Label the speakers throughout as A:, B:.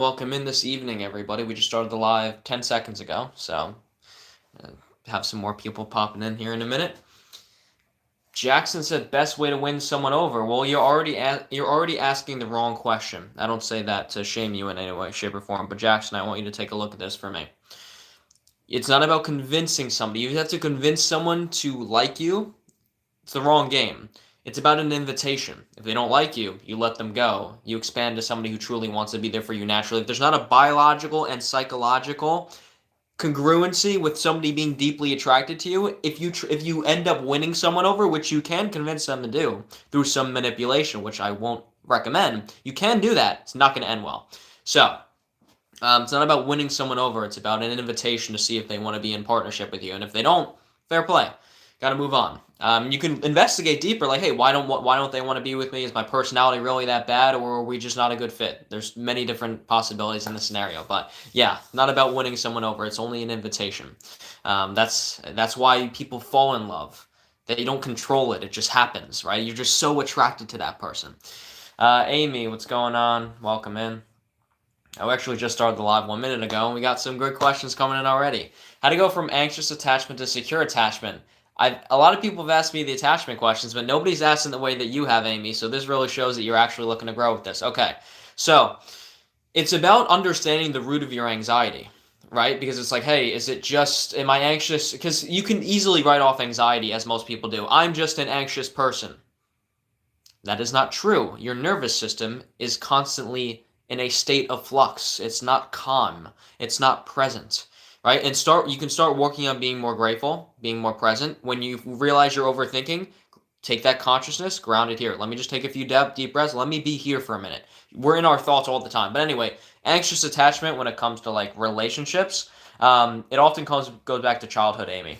A: Welcome in this evening, everybody. We just started the live 10 seconds ago, so uh, have some more people popping in here in a minute. Jackson said, "Best way to win someone over." Well, you're already asking the wrong question. I don't say that to shame you in any way, shape, or form, but Jackson, I want you to take a look at this for me. It's not about convincing somebody. You have to convince someone to like you. It's the wrong game. It's about an invitation. If they don't like you, you let them go. You expand to somebody who truly wants to be there for you naturally. If there's not a biological and psychological congruency with somebody being deeply attracted to you, if you end up winning someone over, which you can convince them to do through some manipulation, which I won't recommend, you can do that. It's not going to end well. So it's not about winning someone over. It's about an invitation to see if they want to be in partnership with you, and if they don't, fair play. Got to move on. You can investigate deeper, like, hey, why don't they want to be with me? Is my personality really that bad, or are we just not a good fit? There's many different possibilities in the scenario, but yeah, not about winning someone over. It's only an invitation. That's why people fall in love. They don't control it. It just happens, right? You're just so attracted to that person. Amy, what's going on? Welcome in. I actually just started the live 1 minute ago, and we got some good questions coming in already. How to go from anxious attachment to secure attachment? A lot of people have asked me the attachment questions, but nobody's asked in the way that you have, Amy. So this really shows that you're actually looking to grow with this. Okay, so it's about understanding the root of your anxiety, right? Because it's like, hey, is it just, am I anxious? Because you can easily write off anxiety, as most people do. I'm just an anxious person. That is not true. Your nervous system is constantly in a state of flux. It's not calm. It's not present, right? And you can start working on being more grateful, being more present. When you realize you're overthinking, take that consciousness, ground it here. Let me just take a few deep breaths. Let me be here for a minute. We're in our thoughts all the time. But anyway, anxious attachment when it comes to like relationships, it often goes back to childhood, Amy.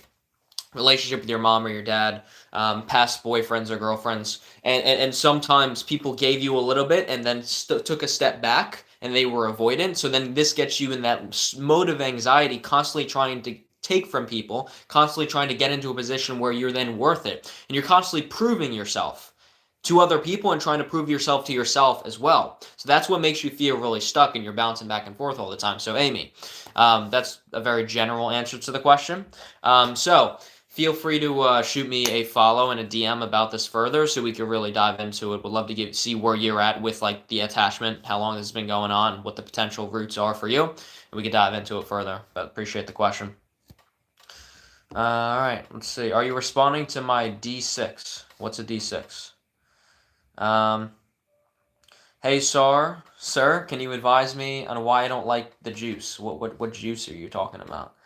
A: Relationship with your mom or your dad, past boyfriends or girlfriends, and sometimes people gave you a little bit and then took a step back and they were avoidant. So then this gets you in that mode of anxiety, constantly trying to take from people, constantly trying to get into a position where you're then worth it, and you're constantly proving yourself to other people and trying to prove yourself to yourself as well. So that's what makes you feel really stuck and you're bouncing back and forth all the time. So Amy, that's a very general answer to the question. So feel free to shoot me a follow and a DM about this further so we can really dive into it. Would love to see where you're at with like the attachment, how long this has been going on, what the potential roots are for you, and we can dive into it further. But appreciate the question. All right, let's see. Are you responding to my D6? What's a D6? Hey, sir, can you advise me on why I don't like the juice? What juice are you talking about?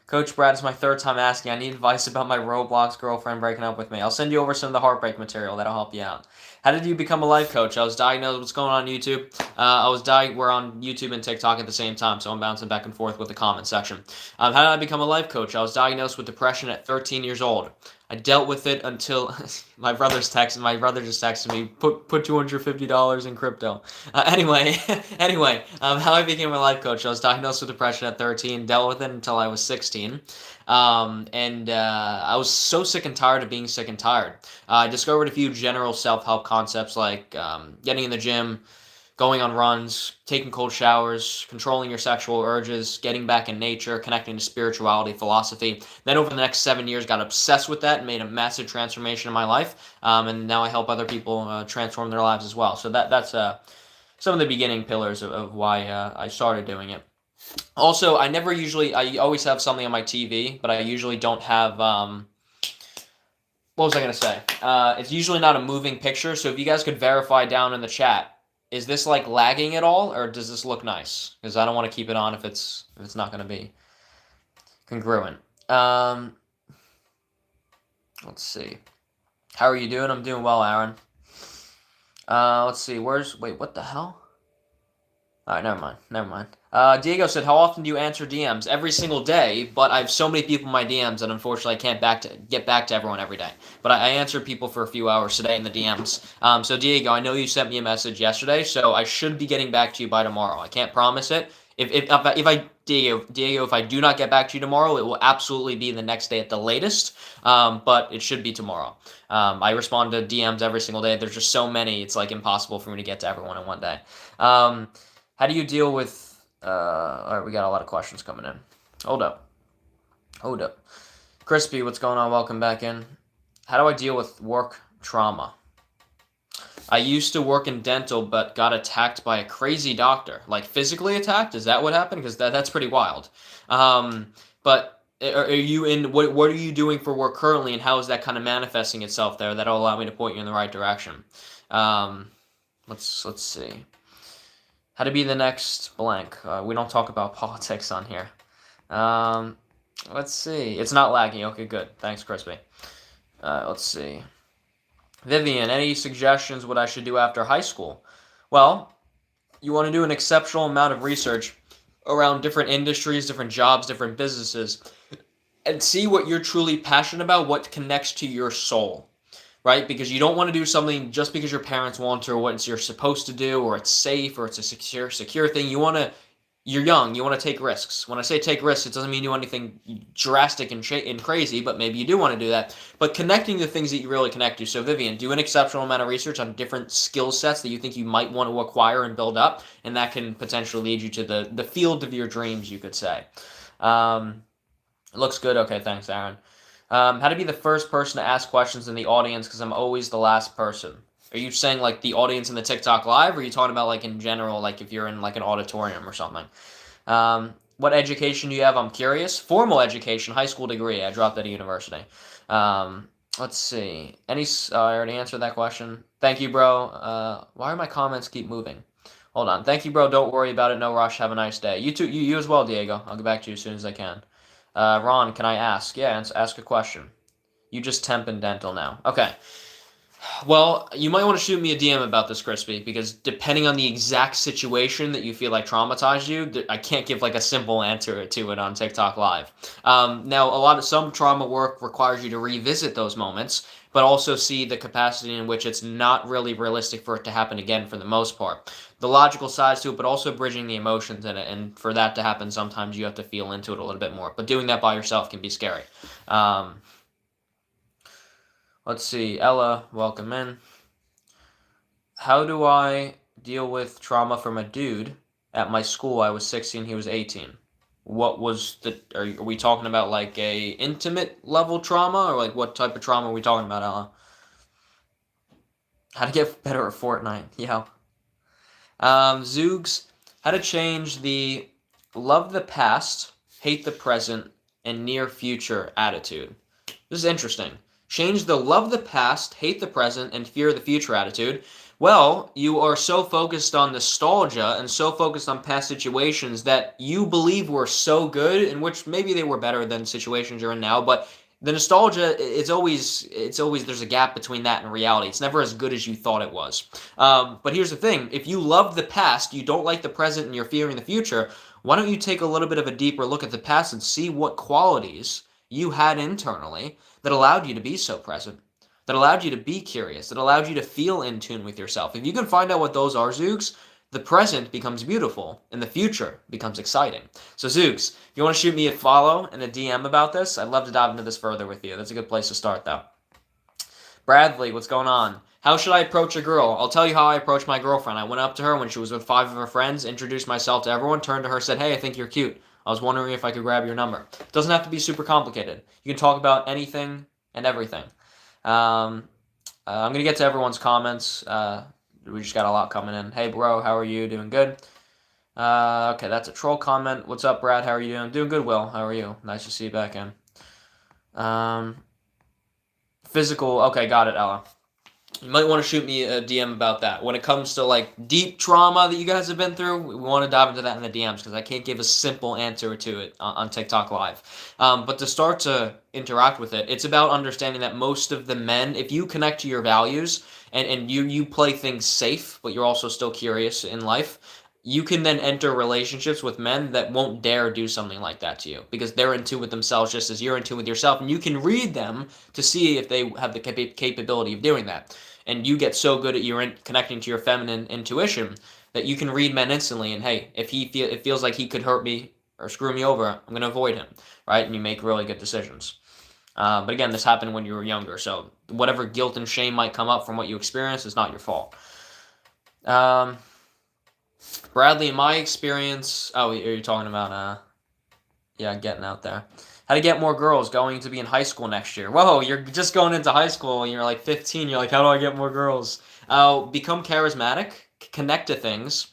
A: Coach Brad, it's my third time asking. I need advice about my Roblox girlfriend breaking up with me. I'll send you over some of the Heartbreak material. That'll help you out. How did you become a life coach? I was diagnosed. What's going on YouTube? We're on YouTube and TikTok at the same time, so I'm bouncing back and forth with the comment section. How did I become a life coach? I was diagnosed with depression at 13 years old. I dealt with it until my brother just texted me, put $250 in crypto. Anyway, how I became a life coach. I was diagnosed with depression at 13, dealt with it until I was 16. I was so sick and tired of being sick and tired. I discovered a few general self-help concepts like getting in the gym, going on runs, taking cold showers, controlling your sexual urges, getting back in nature, connecting to spirituality, philosophy. Then over the next 7 years, got obsessed with that and made a massive transformation in my life. And now I help other people transform their lives as well. So that's some of the beginning pillars of why I started doing it. Also, I always have something on my TV, but I usually don't have, what was I going to say? It's usually not a moving picture, so if you guys could verify down in the chat, is this like lagging at all, or does this look nice? Because I don't want to keep it on if it's not going to be congruent. Let's see. How are you doing? I'm doing well, Aaron. Let's see. Wait, what the hell? All right, never mind. Diego said, how often do you answer DMs? Every single day, but I have so many people in my DMs that unfortunately I can't get back to everyone every day. But I answer people for a few hours today in the DMs. So Diego, I know you sent me a message yesterday, so I should be getting back to you by tomorrow. I can't promise it. Diego, if I do not get back to you tomorrow, it will absolutely be the next day at the latest. But it should be tomorrow. I respond to DMs every single day. There's just so many, it's like impossible for me to get to everyone in one day. How do you deal with? All right, we got a lot of questions coming in. Hold up. Crispy, what's going on? Welcome back in. How do I deal with work trauma? I used to work in dental, but got attacked by a crazy doctor. Like physically attacked? Is that what happened? Because that's pretty wild. But are you in? What are you doing for work currently, and how is that kind of manifesting itself there? That'll allow me to point you in the right direction. Um, let's see. How to be the next blank? We don't talk about politics on here. Um, let's see. It's not lagging. Okay, good. Thanks, Crispy. Let's see. Vivian, any suggestions what I should do after high school? Well, you want to do an exceptional amount of research around different industries, different jobs, different businesses, and see what you're truly passionate about, what connects to your soul, right? Because you don't want to do something just because your parents want to, or what you're supposed to do, or it's safe, or it's a secure thing. You're young, you want to take risks. When I say take risks, it doesn't mean do anything drastic and crazy, but maybe you do want to do that. But connecting the things that you really connect to. So, Vivian, do an exceptional amount of research on different skill sets that you think you might want to acquire and build up, and that can potentially lead you to the field of your dreams, you could say. It looks good. Okay, thanks, Aaron. How to be the first person to ask questions in the audience because I'm always the last person. Are you saying like the audience in the TikTok live, or are you talking about like in general, like if you're in like an auditorium or something? What education do you have? I'm curious. Formal education, high school degree. I dropped out of university. Let's see. I already answered that question. Thank you, bro. Why are my comments keep moving? Hold on. Thank you, bro. Don't worry about it. No rush. Have a nice day. You too. You as well, Diego. I'll get back to you as soon as I can. Ron, can I ask? Yeah, ask a question. You just temp in dental now. Okay. Well, you might want to shoot me a DM about this, Crispy, because depending on the exact situation that you feel like traumatized you, I can't give like a simple answer to it on TikTok Live. Now, some trauma work requires you to revisit those moments, but also see the capacity in which it's not really realistic for it to happen again for the most part. The logical sides to it, but also bridging the emotions in it, and for that to happen, sometimes you have to feel into it a little bit more. But doing that by yourself can be scary. Let's see. Ella, welcome in. How do I deal with trauma from a dude at my school? I was 16, he was 18. Are we talking about like a intimate level trauma, or like what type of trauma are we talking about, Ella? How to get better at Fortnite. Yeah. Zoogs, how to change the love the past, hate the present, and near future attitude. This is interesting. Change the love the past, hate the present, and fear the future attitude. Well, you are so focused on nostalgia and so focused on past situations that you believe were so good, in which maybe they were better than situations you're in now, but the nostalgia, it's always there's a gap between that and reality. It's never as good as you thought it was. But here's the thing: if you love the past, you don't like the present, and you're fearing the future. Why don't you take a little bit of a deeper look at the past and see what qualities you had internally that allowed you to be so present, that allowed you to be curious, that allowed you to feel in tune with yourself. If you can find out what those are, Zoogs, the present becomes beautiful and the future becomes exciting. So, Zoogs, if you want to shoot me a follow and a DM about this, I'd love to dive into this further with you. That's a good place to start, though. Bradley, what's going on? How should I approach a girl? I'll tell you how I approached my girlfriend. I went up to her when she was with 5 of her friends, introduced myself to everyone, turned to her, said, "Hey, I think you're cute. I was wondering if I could grab your number." It doesn't have to be super complicated. You can talk about anything and everything. I'm going to get to everyone's comments. We just got a lot coming in. Hey, bro, how are you? Doing good? Okay, that's a troll comment. What's up, Brad? How are you doing? Doing good, Will. How are you? Nice to see you back in. Physical. Okay, got it, Ella. You might want to shoot me a DM about that. When it comes to like deep trauma that you guys have been through, we want to dive into that in the DMs because I can't give a simple answer to it on TikTok Live. But to start to interact with it, it's about understanding that most of the men, if you connect to your values and you play things safe, but you're also still curious in life, you can then enter relationships with men that won't dare do something like that to you because they're in tune with themselves just as you're in tune with yourself, and you can read them to see if they have the capability of doing that. And you get so good at connecting to your feminine intuition that you can read men instantly. And hey, if it feels like he could hurt me or screw me over, I'm going to avoid him, right? And you make really good decisions. But again, this happened when you were younger, so whatever guilt and shame might come up from what you experienced is not your fault. Bradley, in my experience, oh, you're talking about yeah, getting out there. How to get more girls going to be in high school next year. Whoa, you're just going into high school and you're like 15. You're like, how do I get more girls? Become charismatic, connect to things,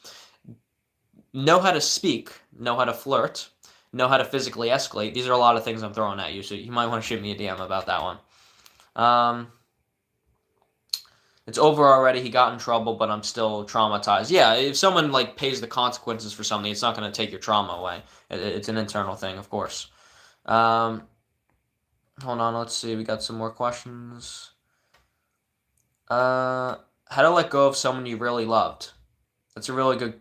A: know how to speak, know how to flirt, know how to physically escalate. These are a lot of things I'm throwing at you, so you might want to shoot me a DM about that one. It's over already. He got in trouble, but I'm still traumatized. Yeah, if someone like pays the consequences for something, it's not going to take your trauma away. It's an internal thing, of course. Hold on, let's see. We got some more questions. How to let go of someone you really loved? That's a really good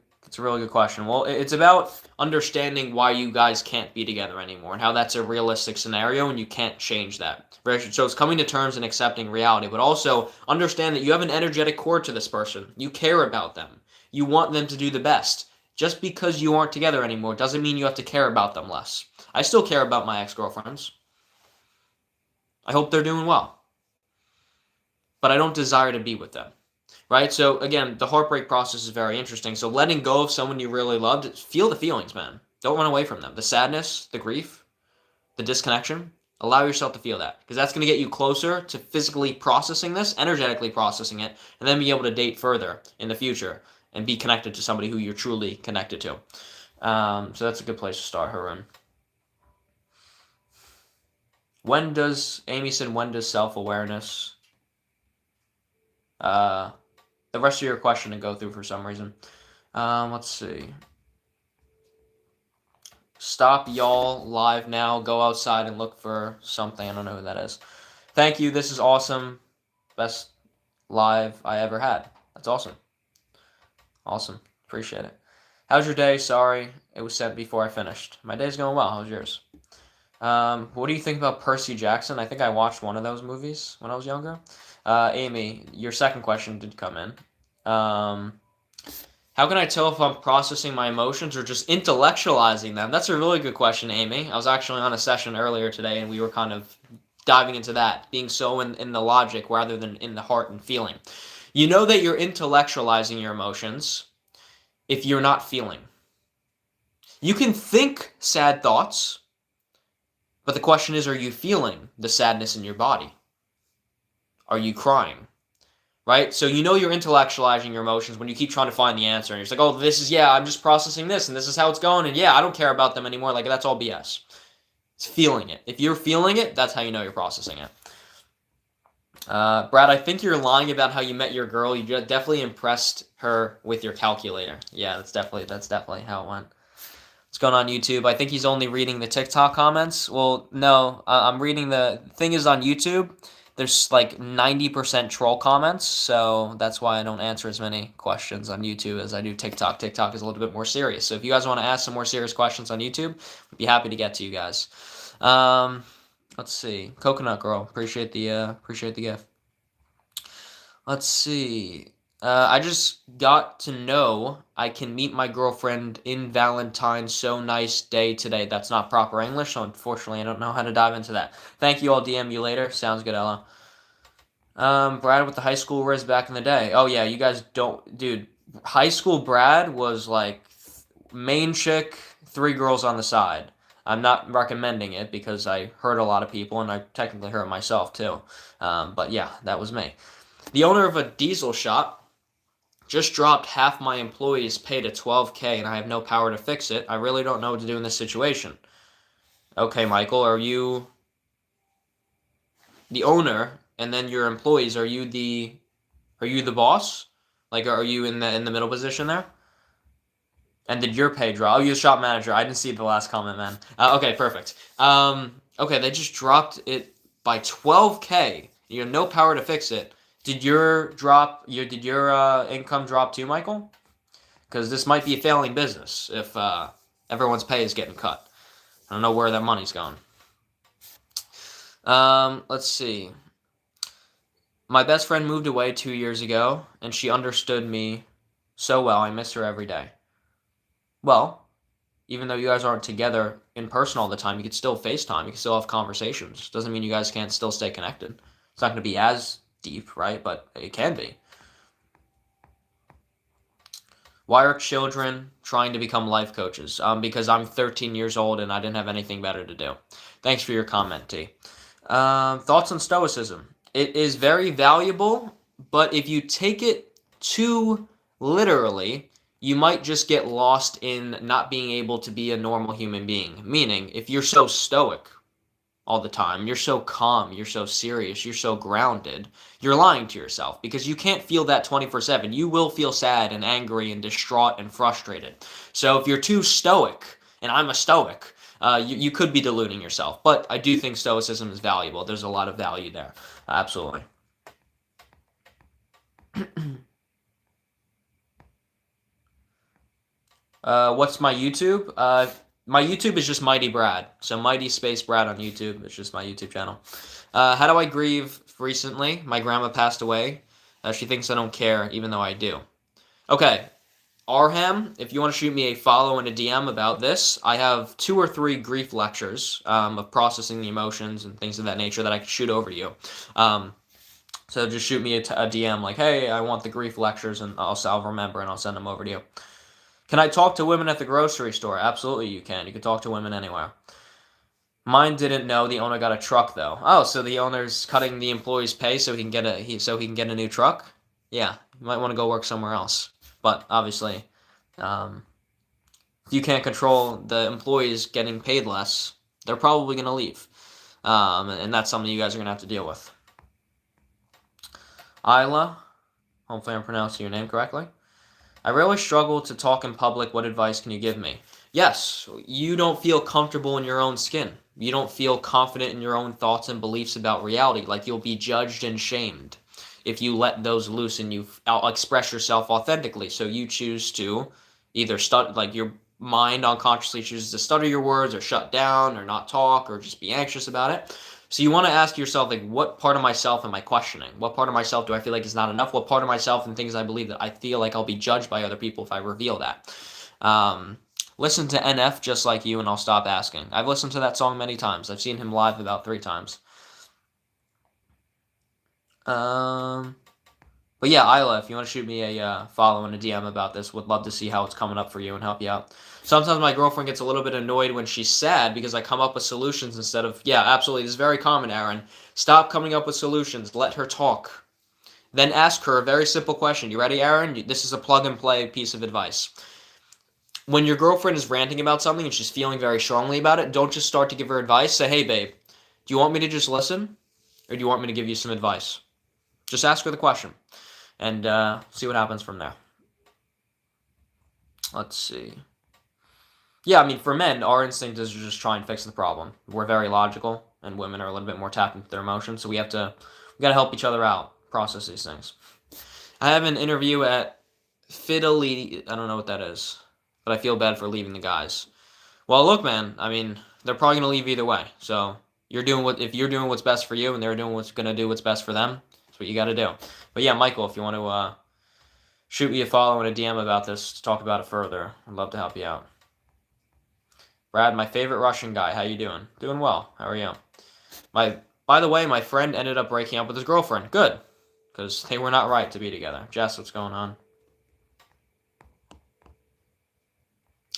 A: question. Well, it's about understanding why you guys can't be together anymore and how that's a realistic scenario and you can't change that. So it's coming to terms and accepting reality, but also understand that you have an energetic core to this person. You care about them. You want them to do the best. Just because you aren't together anymore doesn't mean you have to care about them less. I still care about my ex-girlfriends. I hope they're doing well. But I don't desire to be with them. Right? So again, the heartbreak process is very interesting. So letting go of someone you really loved, feel the feelings, man. Don't run away from them. The sadness, the grief, the disconnection. Allow yourself to feel that because that's going to get you closer to physically processing this, energetically processing it, and then be able to date further in the future and be connected to somebody who you're truly connected to. So that's a good place to start, Harun. Amy said, when does self-awareness, the rest of your question to go through for some reason. Let's see. Stop y'all live now. Go outside and look for something. I don't know who that is. Thank you. This is awesome. Best live I ever had. That's awesome. Awesome. Appreciate it. How's your day? Sorry, it was sent before I finished. My day's going well. How's yours? What do you think about Percy Jackson? I think I watched one of those movies when I was younger. Amy, your second question did come in. How can I tell if I'm processing my emotions or just intellectualizing them? That's a really good question, Amy. I was actually on a session earlier today and we were kind of diving into that, being so in the logic rather than in the heart and feeling. You know that you're intellectualizing your emotions if you're not feeling. You can think sad thoughts, but the question is, are you feeling the sadness in your body? Are you crying? Right? So you know you're intellectualizing your emotions when you keep trying to find the answer. And you're just like, oh, this is, yeah, I'm just processing this, and this is how it's going, and yeah, I don't care about them anymore. Like, that's all BS. It's feeling it. If you're feeling it, that's how you know you're processing it. Brad, I think you're lying about how you met your girl. You definitely impressed her with your calculator. Yeah, that's definitely how it went. What's going on YouTube? I think he's only reading the TikTok comments. Well, no, I'm reading the thing is on YouTube. There's like 90% troll comments, so that's why I don't answer as many questions on YouTube as I do TikTok. TikTok is a little bit more serious. So if you guys want to ask some more serious questions on YouTube, I'd be happy to get to you guys. Let's see. Coconut Girl, appreciate the gift. Let's see. I just got to know I can meet my girlfriend in Valentine's so nice day today. That's not proper English, so unfortunately I don't know how to dive into that. Thank you, I'll DM you later. Sounds good, Ella. Brad with the high school Riz back in the day. Oh yeah, you guys don't... Dude, high school Brad was like main chick, 3 girls on the side. I'm not recommending it because I hurt a lot of people and I technically hurt myself too. But yeah, that was me. The owner of a diesel shop just dropped half my employees' pay to $12K and I have no power to fix it. I really don't know what to do in this situation. Okay, Michael, are you the owner and then your employees, are you the boss? Like, are you in the middle position there? And did your pay drop? Oh, you're the shop manager. I didn't see the last comment, man. Okay, perfect. Okay, they just dropped it by $12K. You have no power to fix it. Did your income drop too, Michael? Because this might be a failing business if everyone's pay is getting cut. I don't know where that money's going. Let's see. My best friend moved away 2 years ago, and she understood me so well. I miss her every day. Well, even though you guys aren't together in person all the time, you could still FaceTime. You can still have conversations. Doesn't mean you guys can't still stay connected. It's not going to be as deep, right? But it can be. Why are children trying to become life coaches? Because I'm 13 years old and I didn't have anything better to do. Thanks for your comment, T. Thoughts on Stoicism? It is very valuable, but if you take it too literally, you might just get lost in not being able to be a normal human being. Meaning, if you're so stoic all the time, you're so calm, you're so serious, you're so grounded, you're lying to yourself because you can't feel that 24/7. You will feel sad and angry and distraught and frustrated. So if you're too stoic, and I'm a stoic, you could be deluding yourself. But I do think stoicism is valuable. There's a lot of value there. Absolutely. What's my YouTube? My YouTube is just Mighty Brad. So Mighty Space Brad on YouTube. It's just my YouTube channel. How do I grieve recently? My grandma passed away. She thinks I don't care, even though I do. Okay. Arham, if you want to shoot me a follow and a DM about this, I have 2 or 3 grief lectures of processing the emotions and things of that nature that I can shoot over to you. So just shoot me a DM like, hey, I want the grief lectures, and I'll remember and I'll send them over to you. Can I talk to women at the grocery store? Absolutely you can. You can talk to women anywhere. Mine didn't know the owner got a truck though. Oh, so the owner's cutting the employee's pay so he can get a new truck? Yeah, you might want to go work somewhere else. But obviously, if you can't control the employees getting paid less, they're probably going to leave. And that's something you guys are going to have to deal with. Isla, hopefully I'm pronouncing your name correctly. I really struggle to talk in public. What advice can you give me? Yes, you don't feel comfortable in your own skin. You don't feel confident in your own thoughts and beliefs about reality. Like you'll be judged and shamed if you let those loose and you express yourself authentically. So you choose to either your mind unconsciously chooses to stutter your words or shut down or not talk or just be anxious about it. So you want to ask yourself, like, what part of myself am I questioning? What part of myself do I feel like is not enough? What part of myself and things I believe that I feel like I'll be judged by other people if I reveal that? Listen to NF Just Like You and I'll Stop Asking. I've listened to that song many times. I've seen him live about 3 times. But yeah, Isla, if you want to shoot me a follow and a DM about this, would love to see how it's coming up for you and help you out. Sometimes my girlfriend gets a little bit annoyed when she's sad because I come up with solutions instead of, yeah, absolutely, this is very common, Aaron. Stop coming up with solutions. Let her talk. Then ask her a very simple question. You ready, Aaron? This is a plug-and-play piece of advice. When your girlfriend is ranting about something and she's feeling very strongly about it, don't just start to give her advice. Say, hey, babe, do you want me to just listen? Or do you want me to give you some advice? Just ask her the question. And see what happens from there. Let's see. Yeah, I mean, for men, our instinct is to just try and fix the problem. We're very logical, and women are a little bit more tapped into their emotions, so we got to help each other out, process these things. I have an interview at Fidelity. I don't know what that is, but I feel bad for leaving the guys. Well, look, man, I mean, they're probably going to leave either way, so if you're doing what's best for you and they're doing what's going to do what's best for them, that's what you got to do. But yeah, Michael, if you want to shoot me a follow and a DM about this to talk about it further, I'd love to help you out. Brad, my favorite Russian guy, how you doing? Doing well. How are you? By the way, my friend ended up breaking up with his girlfriend. Good, because they were not right to be together. Jess, what's going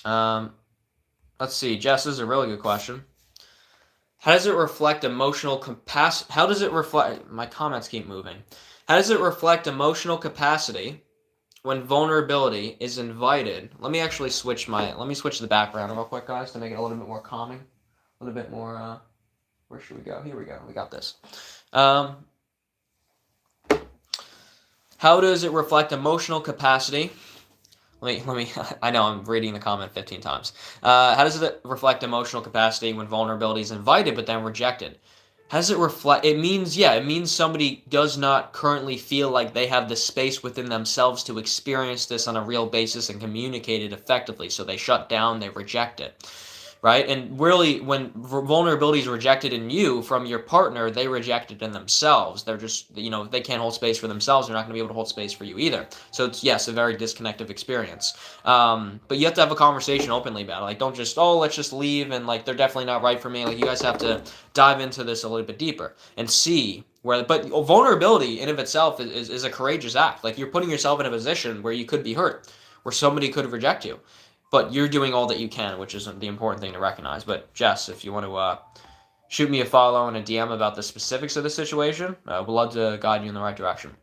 A: on? Let's see. Jess, this is a really good question. How does it reflect emotional capacity? How does it reflect? My comments keep moving. How does it reflect emotional capacity when vulnerability is invited? Let me switch the background real quick, guys, to make it a little bit more calming. A little bit more, where should we go? Here we go. We got this. How does it reflect emotional capacity? Let me, I know I'm reading the comment 15 times. How does it reflect emotional capacity when vulnerability is invited but then rejected? How does it reflect? It means somebody does not currently feel like they have the space within themselves to experience this on a real basis and communicate it effectively. So they shut down, they reject it, right? And really, when vulnerability is rejected in you from your partner, they reject it in themselves. They're just, they can't hold space for themselves. They're not going to be able to hold space for you either. So it's, yes, a very disconnective experience. But you have to have a conversation openly about it. Like, don't just, let's just leave and like, they're definitely not right for me. Like, you guys have to dive into this a little bit deeper and see but vulnerability in of itself is a courageous act. Like, you're putting yourself in a position where you could be hurt. where somebody could reject you. But you're doing all that you can, which is the important thing to recognize. But Jess, if you want to shoot me a follow and a DM about the specifics of the situation, we'd love to guide you in the right direction.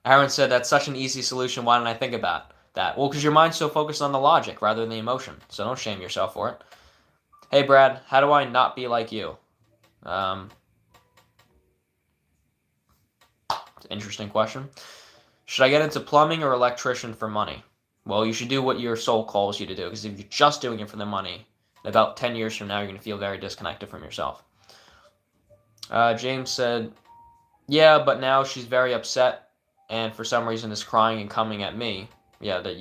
A: Aaron said, that's such an easy solution. Why didn't I think about that? Well, because your mind's so focused on the logic rather than the emotion. So don't shame yourself for it. Hey, Brad, how do I not be like you? Interesting question. Should I get into plumbing or electrician for money? Well, you should do what your soul calls you to do, because if you're just doing it for the money, about 10 years from now, you're going to feel very disconnected from yourself. James said, yeah, but now she's very upset and for some reason is crying and coming at me. Yeah, that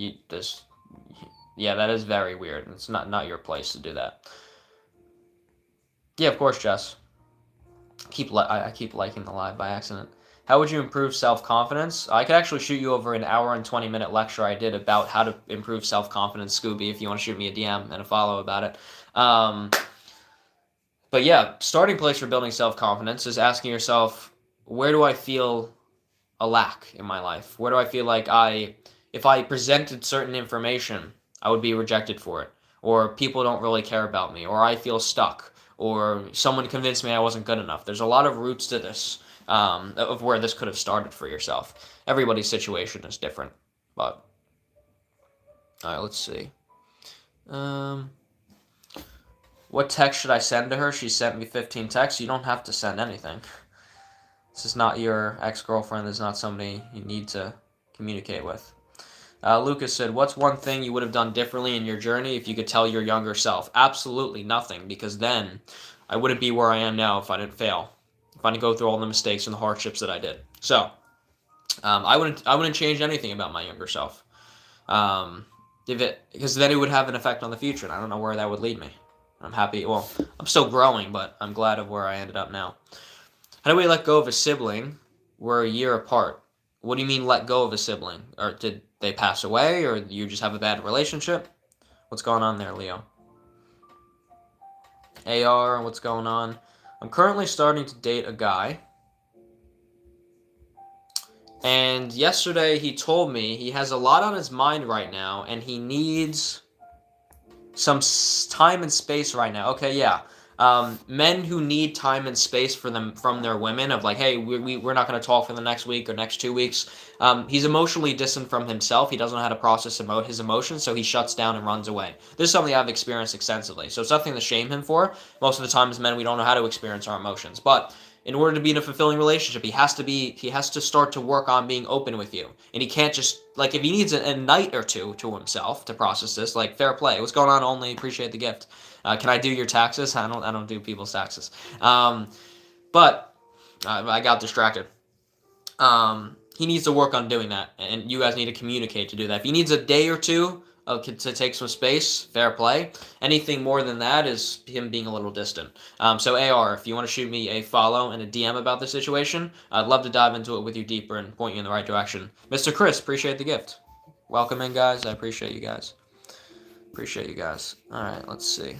A: is very weird. It's not your place to do that. Yeah, of course, Jess. I keep liking the live by accident. How would you improve self-confidence? I could actually shoot you over an hour and 20-minute lecture I did about how to improve self-confidence, Scooby, if you want to shoot me a DM and a follow about it. But yeah, starting place for building self-confidence is asking yourself, where do I feel a lack in my life? Where do I feel like if I presented certain information, I would be rejected for it? Or people don't really care about me? Or I feel stuck? Or someone convinced me I wasn't good enough? There's a lot of roots to this. Of where this could have started for yourself. Everybody's situation is different, but all right, let's see. What text should I send to her? She sent me 15 texts. You don't have to send anything. This is not your ex-girlfriend. This is not somebody you need to communicate with. Lucas said, what's one thing you would have done differently in your journey if you could tell your younger self? Absolutely nothing, because then I wouldn't be where I am now if I didn't fail. If I didn't go through all the mistakes and the hardships that I did. So, I wouldn't change anything about my younger self. Because then it would have an effect on the future, and I don't know where that would lead me. I'm happy. Well, I'm still growing, but I'm glad of where I ended up now. How do we let go of a sibling? We're a year apart. What do you mean let go of a sibling? Or did they pass away, or you just have a bad relationship? What's going on there, Leo? AR, what's going on? I'm currently starting to date a guy. And yesterday he told me he has a lot on his mind right now, and he needs some time and space right now. Okay, yeah. Men who need time and space from their women, of like, hey, we're not going to talk for the next week or next 2 weeks. He's emotionally distant from himself. He doesn't know how to process his emotions, so he shuts down and runs away. This is something I've experienced extensively, so it's nothing to shame him for. Most of the time as men, we don't know how to experience our emotions, but in order to be in a fulfilling relationship, he has to start to work on being open with you. And he can't just, like, if he needs a night or two to himself to process this, like, fair play. What's going on? Only appreciate the gift. Can I do your taxes? I don't do people's taxes. But I got distracted. He needs to work on doing that, and you guys need to communicate to do that. If he needs a day or two to take some space, fair play. Anything more than that is him being a little distant. So AR, if you want to shoot me a follow and a DM about the situation, I'd love to dive into it with you deeper and point you in the right direction. Mr. Chris, appreciate the gift. Welcome in, guys. I appreciate you guys. Appreciate you guys. All right, let's see.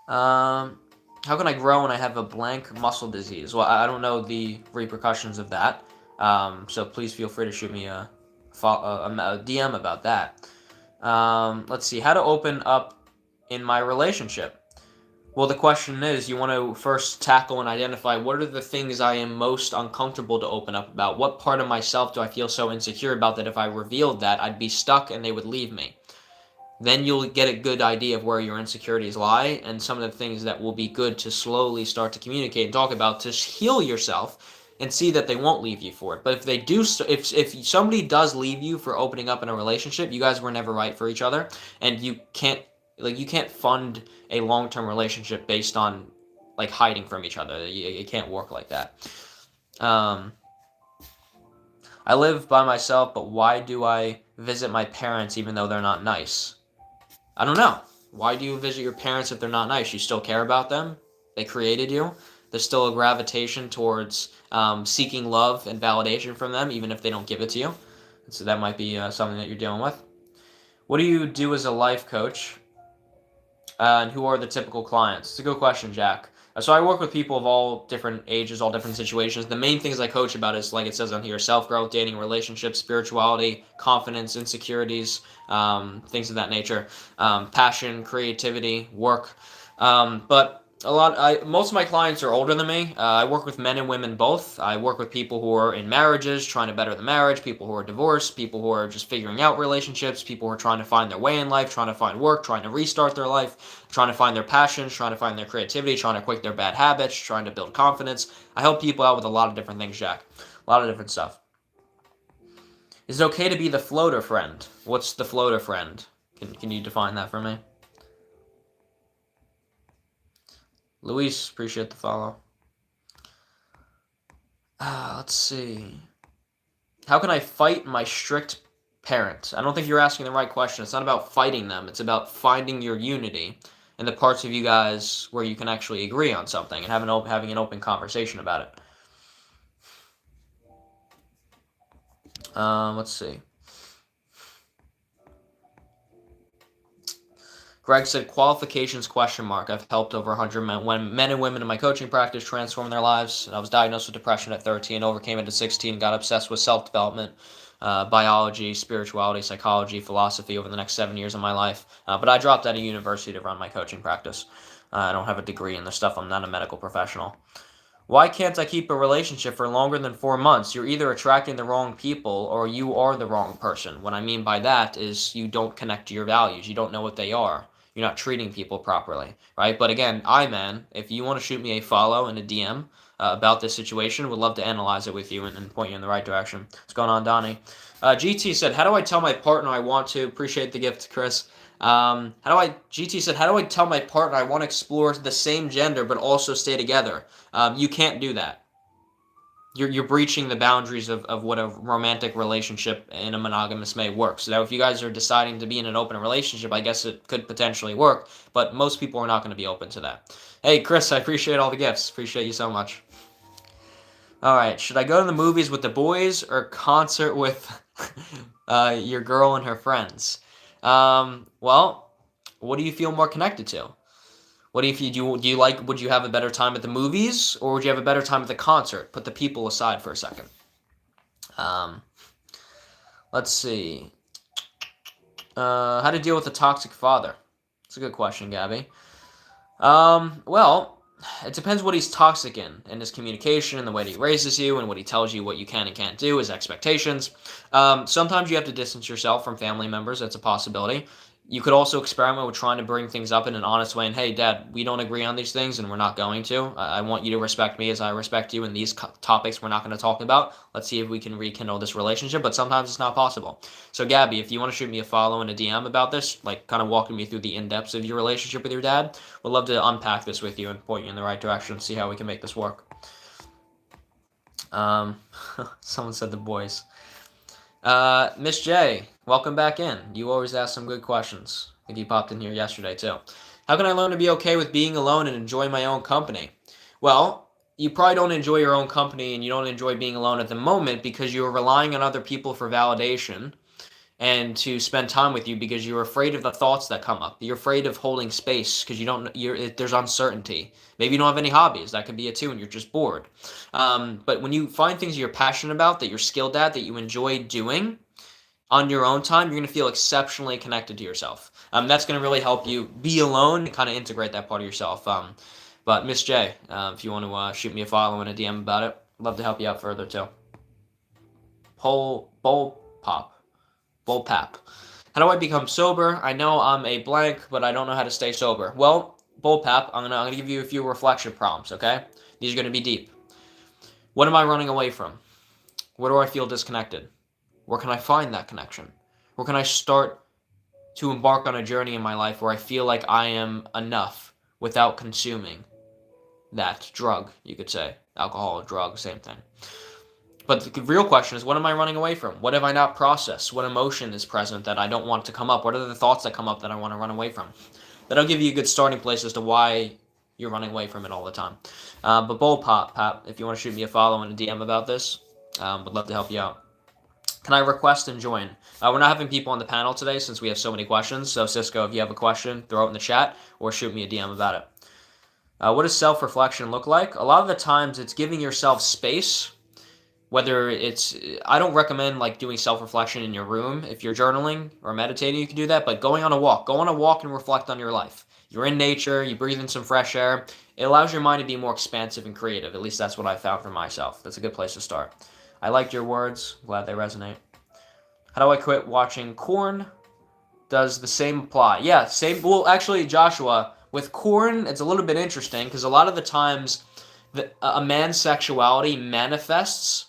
A: How can I grow when I have a blank muscle disease? Well, I don't know the repercussions of that. So please feel free to shoot me a DM about that. Let's see. How to open up in my relationship? Well, the question is, you want to first tackle and identify what are the things I am most uncomfortable to open up about. What part of myself do I feel so insecure about that if I revealed that, I'd be stuck and they would leave me? Then you'll get a good idea of where your insecurities lie and some of the things that will be good to slowly start to communicate and talk about to heal yourself and see that they won't leave you for it. But if they do, if somebody does leave you for opening up in a relationship, you guys were never right for each other, and you can't fund a long-term relationship based on like hiding from each other. It can't work like that. I live by myself, but why do I visit my parents even though they're not nice? I don't know. Why do you visit your parents if they're not nice? You still care about them? They created you. There's still a gravitation towards seeking love and validation from them, even if they don't give it to you. So that might be something that you're dealing with. What do you do as a life coach? And who are the typical clients? It's a good question, Jack. So I work with people of all different ages, all different situations. The main things I coach about is, like it says on here, self-growth, dating, relationships, spirituality, confidence, insecurities, things of that nature, passion, creativity, work. But most of my clients are older than me. I work with men and women both. I work with people who are in marriages, trying to better the marriage, people who are divorced, people who are just figuring out relationships, people who are trying to find their way in life, trying to find work, trying to restart their life, trying to find their passions, trying to find their creativity, trying to quit their bad habits, trying to build confidence. I help people out with a lot of different things, Jack. A lot of different stuff. Is it okay to be the floater friend? What's the floater friend? Can you define that for me? Luis, appreciate the follow. Let's see. How can I fight my strict parent? I don't think you're asking the right question. It's not about fighting them. It's about finding your unity and the parts of you guys where you can actually agree on something and having an open conversation about it. Let's see. Greg said, qualifications question mark. I've helped over 100 men and women in my coaching practice transform their lives. I was diagnosed with depression at 13, overcame it at 16, got obsessed with self-development, biology, spirituality, psychology, philosophy over the next 7 years of my life. But I dropped out of university to run my coaching practice. I don't have a degree in this stuff. I'm not a medical professional. Why can't I keep a relationship for longer than 4 months? You're either attracting the wrong people or you are the wrong person. What I mean by that is you don't connect to your values. You don't know what they are. You're not treating people properly, right? But again, man, if you want to shoot me a follow and a DM about this situation, would love to analyze it with you and point you in the right direction. What's going on, Donnie? GT said, how do I tell my partner I want to? Appreciate the gift, Chris. GT said, how do I tell my partner I want to explore the same gender but also stay together? You can't do that. You're breaching the boundaries of what a romantic relationship in a monogamous may work. So now if you guys are deciding to be in an open relationship, I guess it could potentially work, but most people are not going to be open to that. Hey, Chris, I appreciate all the gifts. Appreciate you so much. All right, should I go to the movies with the boys or concert with your girl and her friends? Well, what do you feel more connected to? What if do you like? Would you have a better time at the movies, or would you have a better time at the concert? Put the people aside for a second. Let's see. How to deal with a toxic father? It's a good question, Gabby. Well, it depends what he's toxic in his communication, and the way that he raises you, and what he tells you what you can and can't do, his expectations. Sometimes you have to distance yourself from family members. That's a possibility. You could also experiment with trying to bring things up in an honest way and, hey, Dad, we don't agree on these things and we're not going to. I want you to respect me as I respect you, and these topics we're not going to talk about. Let's see if we can rekindle this relationship, but sometimes it's not possible. So, Gabby, if you want to shoot me a follow and a DM about this, like kind of walking me through the in-depths of your relationship with your dad, we'd love to unpack this with you and point you in the right direction and see how we can make this work. Someone said the boys. Miss J, welcome back in. You always ask some good questions. I think you popped in here yesterday too. How can I learn to be okay with being alone and enjoy my own company? Well, you probably don't enjoy your own company and you don't enjoy being alone at the moment because you're relying on other people for validation and to spend time with you because you're afraid of the thoughts that come up. You're afraid of holding space because there's uncertainty. Maybe you don't have any hobbies. That could be it too, and you're just bored. But when you find things you're passionate about, that you're skilled at, that you enjoy doing on your own time, you're going to feel exceptionally connected to yourself. That's going to really help you be alone and kind of integrate that part of yourself. But Miss J, if you want to shoot me a follow and a DM about it, I'd love to help you out further too. Bullpap. How do I become sober? I know I'm a blank, but I don't know how to stay sober. Well, Bullpap, I'm gonna give you a few reflection prompts, okay? These are gonna be deep. What am I running away from? Where do I feel disconnected? Where can I find that connection? Where can I start to embark on a journey in my life where I feel like I am enough without consuming that drug, you could say. Alcohol, drug, same thing. But the real question is, what am I running away from? What have I not processed? What emotion is present that I don't want to come up? What are the thoughts that come up that I want to run away from? That'll give you a good starting place as to why you're running away from it all the time. But Bullpap, if you want to shoot me a follow and a DM about this, would love to help you out. Can I request and join? We're not having people on the panel today since we have so many questions. So Cisco, if you have a question, throw it in the chat or shoot me a DM about it. What does self-reflection look like? A lot of the times it's giving yourself space. Whether it's, I don't recommend like doing self-reflection in your room. If you're journaling or meditating, you can do that, but going on a walk, go on a walk and reflect on your life. You're in nature, you breathe in some fresh air. It allows your mind to be more expansive and creative. At least that's what I found for myself. That's a good place to start. I liked your words. Glad they resonate. How do I quit watching corn? Does the same apply? Yeah, same. Well, actually, Joshua, with corn, it's a little bit interesting because a lot of the times a man's sexuality manifests.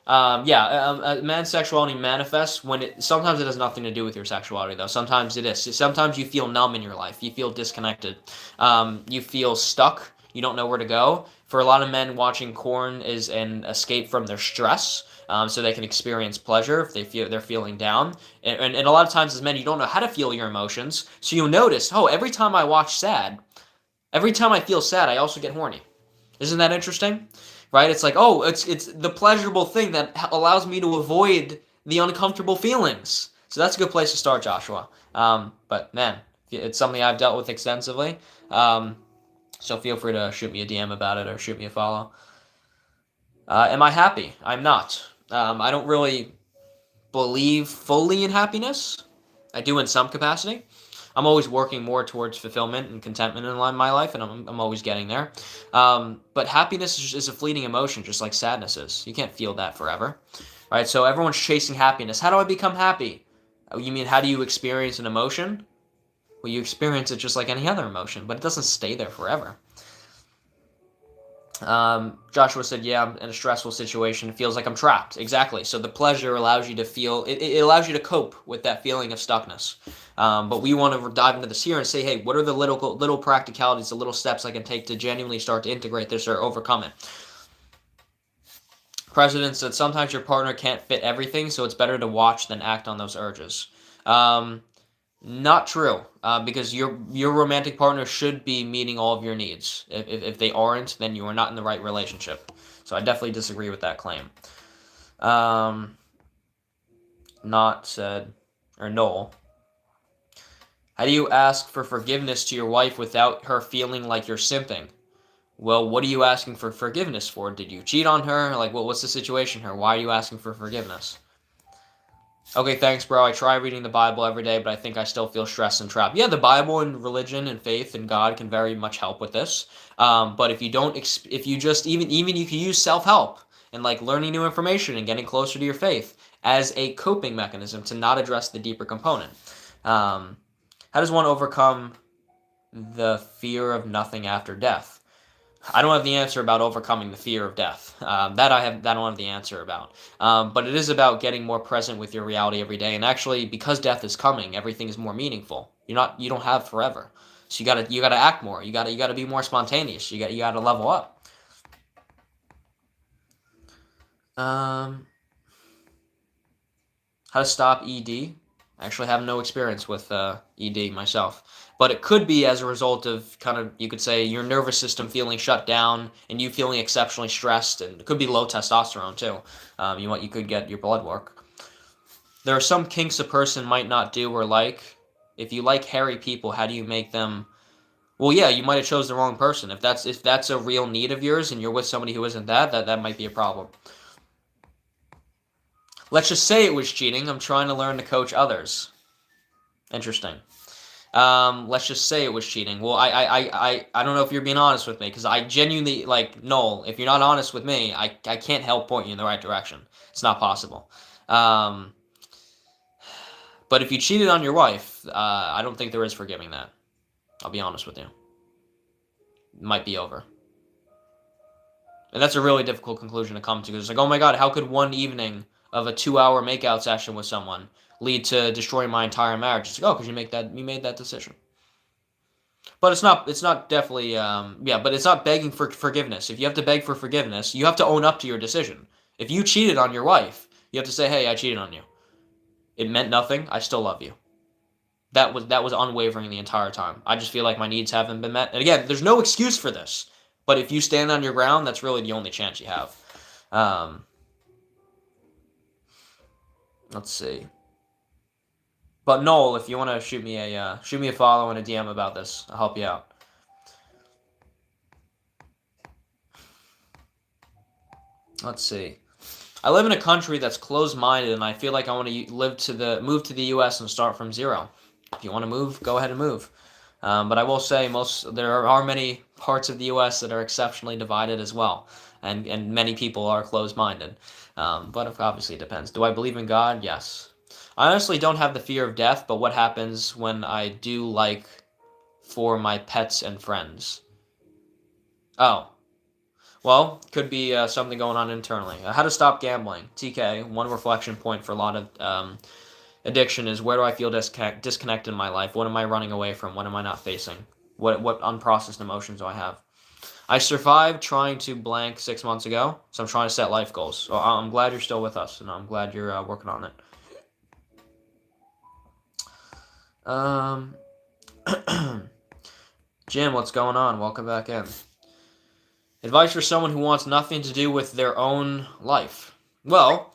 A: A man's sexuality manifests when sometimes it has nothing to do with your sexuality, though. Sometimes it is. Sometimes you feel numb in your life. You feel disconnected. You feel stuck. You don't know where to go. For a lot of men, watching corn is an escape from their stress. So they can experience pleasure if they're feeling down. And a lot of times as men, you don't know how to feel your emotions. So you'll notice, oh, every time I watch sad, every time I feel sad, I also get horny. Isn't that interesting? Right? It's like, oh, it's the pleasurable thing that allows me to avoid the uncomfortable feelings. So that's a good place to start, Joshua. But man, it's something I've dealt with extensively. So feel free to shoot me a DM about it or shoot me a follow. Am I happy? I'm not. I don't really believe fully in happiness. I do in some capacity. I'm always working more towards fulfillment and contentment in my life, and I'm always getting there. But happiness is a fleeting emotion, just like sadness is. You can't feel that forever, right? So everyone's chasing happiness. How do I become happy? You mean how do you experience an emotion? Well, you experience it just like any other emotion, but it doesn't stay there forever. Joshua said, yeah, I'm in a stressful situation. It feels like I'm trapped. Exactly. So the pleasure allows you to feel, it allows you to cope with that feeling of stuckness. But we want to dive into this here and say, hey, what are the little practicalities, the little steps I can take to genuinely start to integrate this or overcome it? President said, sometimes your partner can't fit everything, so it's better to watch than act on those urges. Not true, because your romantic partner should be meeting all of your needs. If they aren't, then you are not in the right relationship. So I definitely disagree with that claim. Not said, or Noel. How do you ask for forgiveness to your wife without her feeling like you're simping? Well, what are you asking for forgiveness for? Did you cheat on her? Like, what's the situation here? Why are you asking for forgiveness? Okay, thanks, bro. I try reading the Bible every day, but I think I still feel stressed and trapped. Yeah, the Bible and religion and faith and God can very much help with this. But if you don't, if you just even you can use self-help and like learning new information and getting closer to your faith as a coping mechanism to not address the deeper component. How does one overcome the fear of nothing after death? I don't have the answer about overcoming the fear of death. That I don't have the answer about. But it is about getting more present with your reality every day. And actually, because death is coming, everything is more meaningful. You don't have forever. So you gotta act more. You gotta be more spontaneous. You gotta level up. How to stop ED? I actually have no experience with ED myself. But it could be as a result of kind of, you could say, your nervous system feeling shut down and you feeling exceptionally stressed. And it could be low testosterone, too. You could get your blood work. There are some kinks a person might not do or like. If you like hairy people, how do you make them... Well, yeah, you might have chose the wrong person. If that's a real need of yours and you're with somebody who isn't that might be a problem. Let's just say it was cheating. I'm trying to learn to coach others. Interesting. Let's just say it was cheating. Well, I don't know if you're being honest with me because I genuinely, like, Noel, if you're not honest with me, I can't help point you in the right direction. It's not possible. But if you cheated on your wife, I don't think there is forgiving that. I'll be honest with you. It might be over. And that's a really difficult conclusion to come to because it's like, oh my God, how could one evening of a 2-hour makeout session with someone lead to destroying my entire marriage? It's like, oh, because you made that decision. But it's not definitely, but it's not begging for forgiveness. If you have to beg for forgiveness, you have to own up to your decision. If you cheated on your wife, you have to say, hey, I cheated on you. It meant nothing. I still love you. That was unwavering the entire time. I just feel like my needs haven't been met. And again, there's no excuse for this. But if you stand on your ground, that's really the only chance you have. Let's see. But Noel, if you want to shoot me a follow and a DM about this, I'll help you out. Let's see. I live in a country that's closed-minded, and I feel like I want to move to the U.S. and start from zero. If you want to move, go ahead and move. But I will say there are many parts of the U.S. that are exceptionally divided as well, and many people are closed-minded. But obviously it depends. Do I believe in God? Yes. I honestly don't have the fear of death, but what happens when I do like for my pets and friends? Oh, well, could be something going on internally. How to stop gambling? TK, one reflection point for a lot of addiction is where do I feel disconnected in my life? What am I running away from? What am I not facing? What unprocessed emotions do I have? I survived trying to blank 6 months ago, so I'm trying to set life goals. So I'm glad you're still with us, and I'm glad you're working on it. Jim, what's going on? Welcome back in. Advice for someone who wants nothing to do with their own life. Well,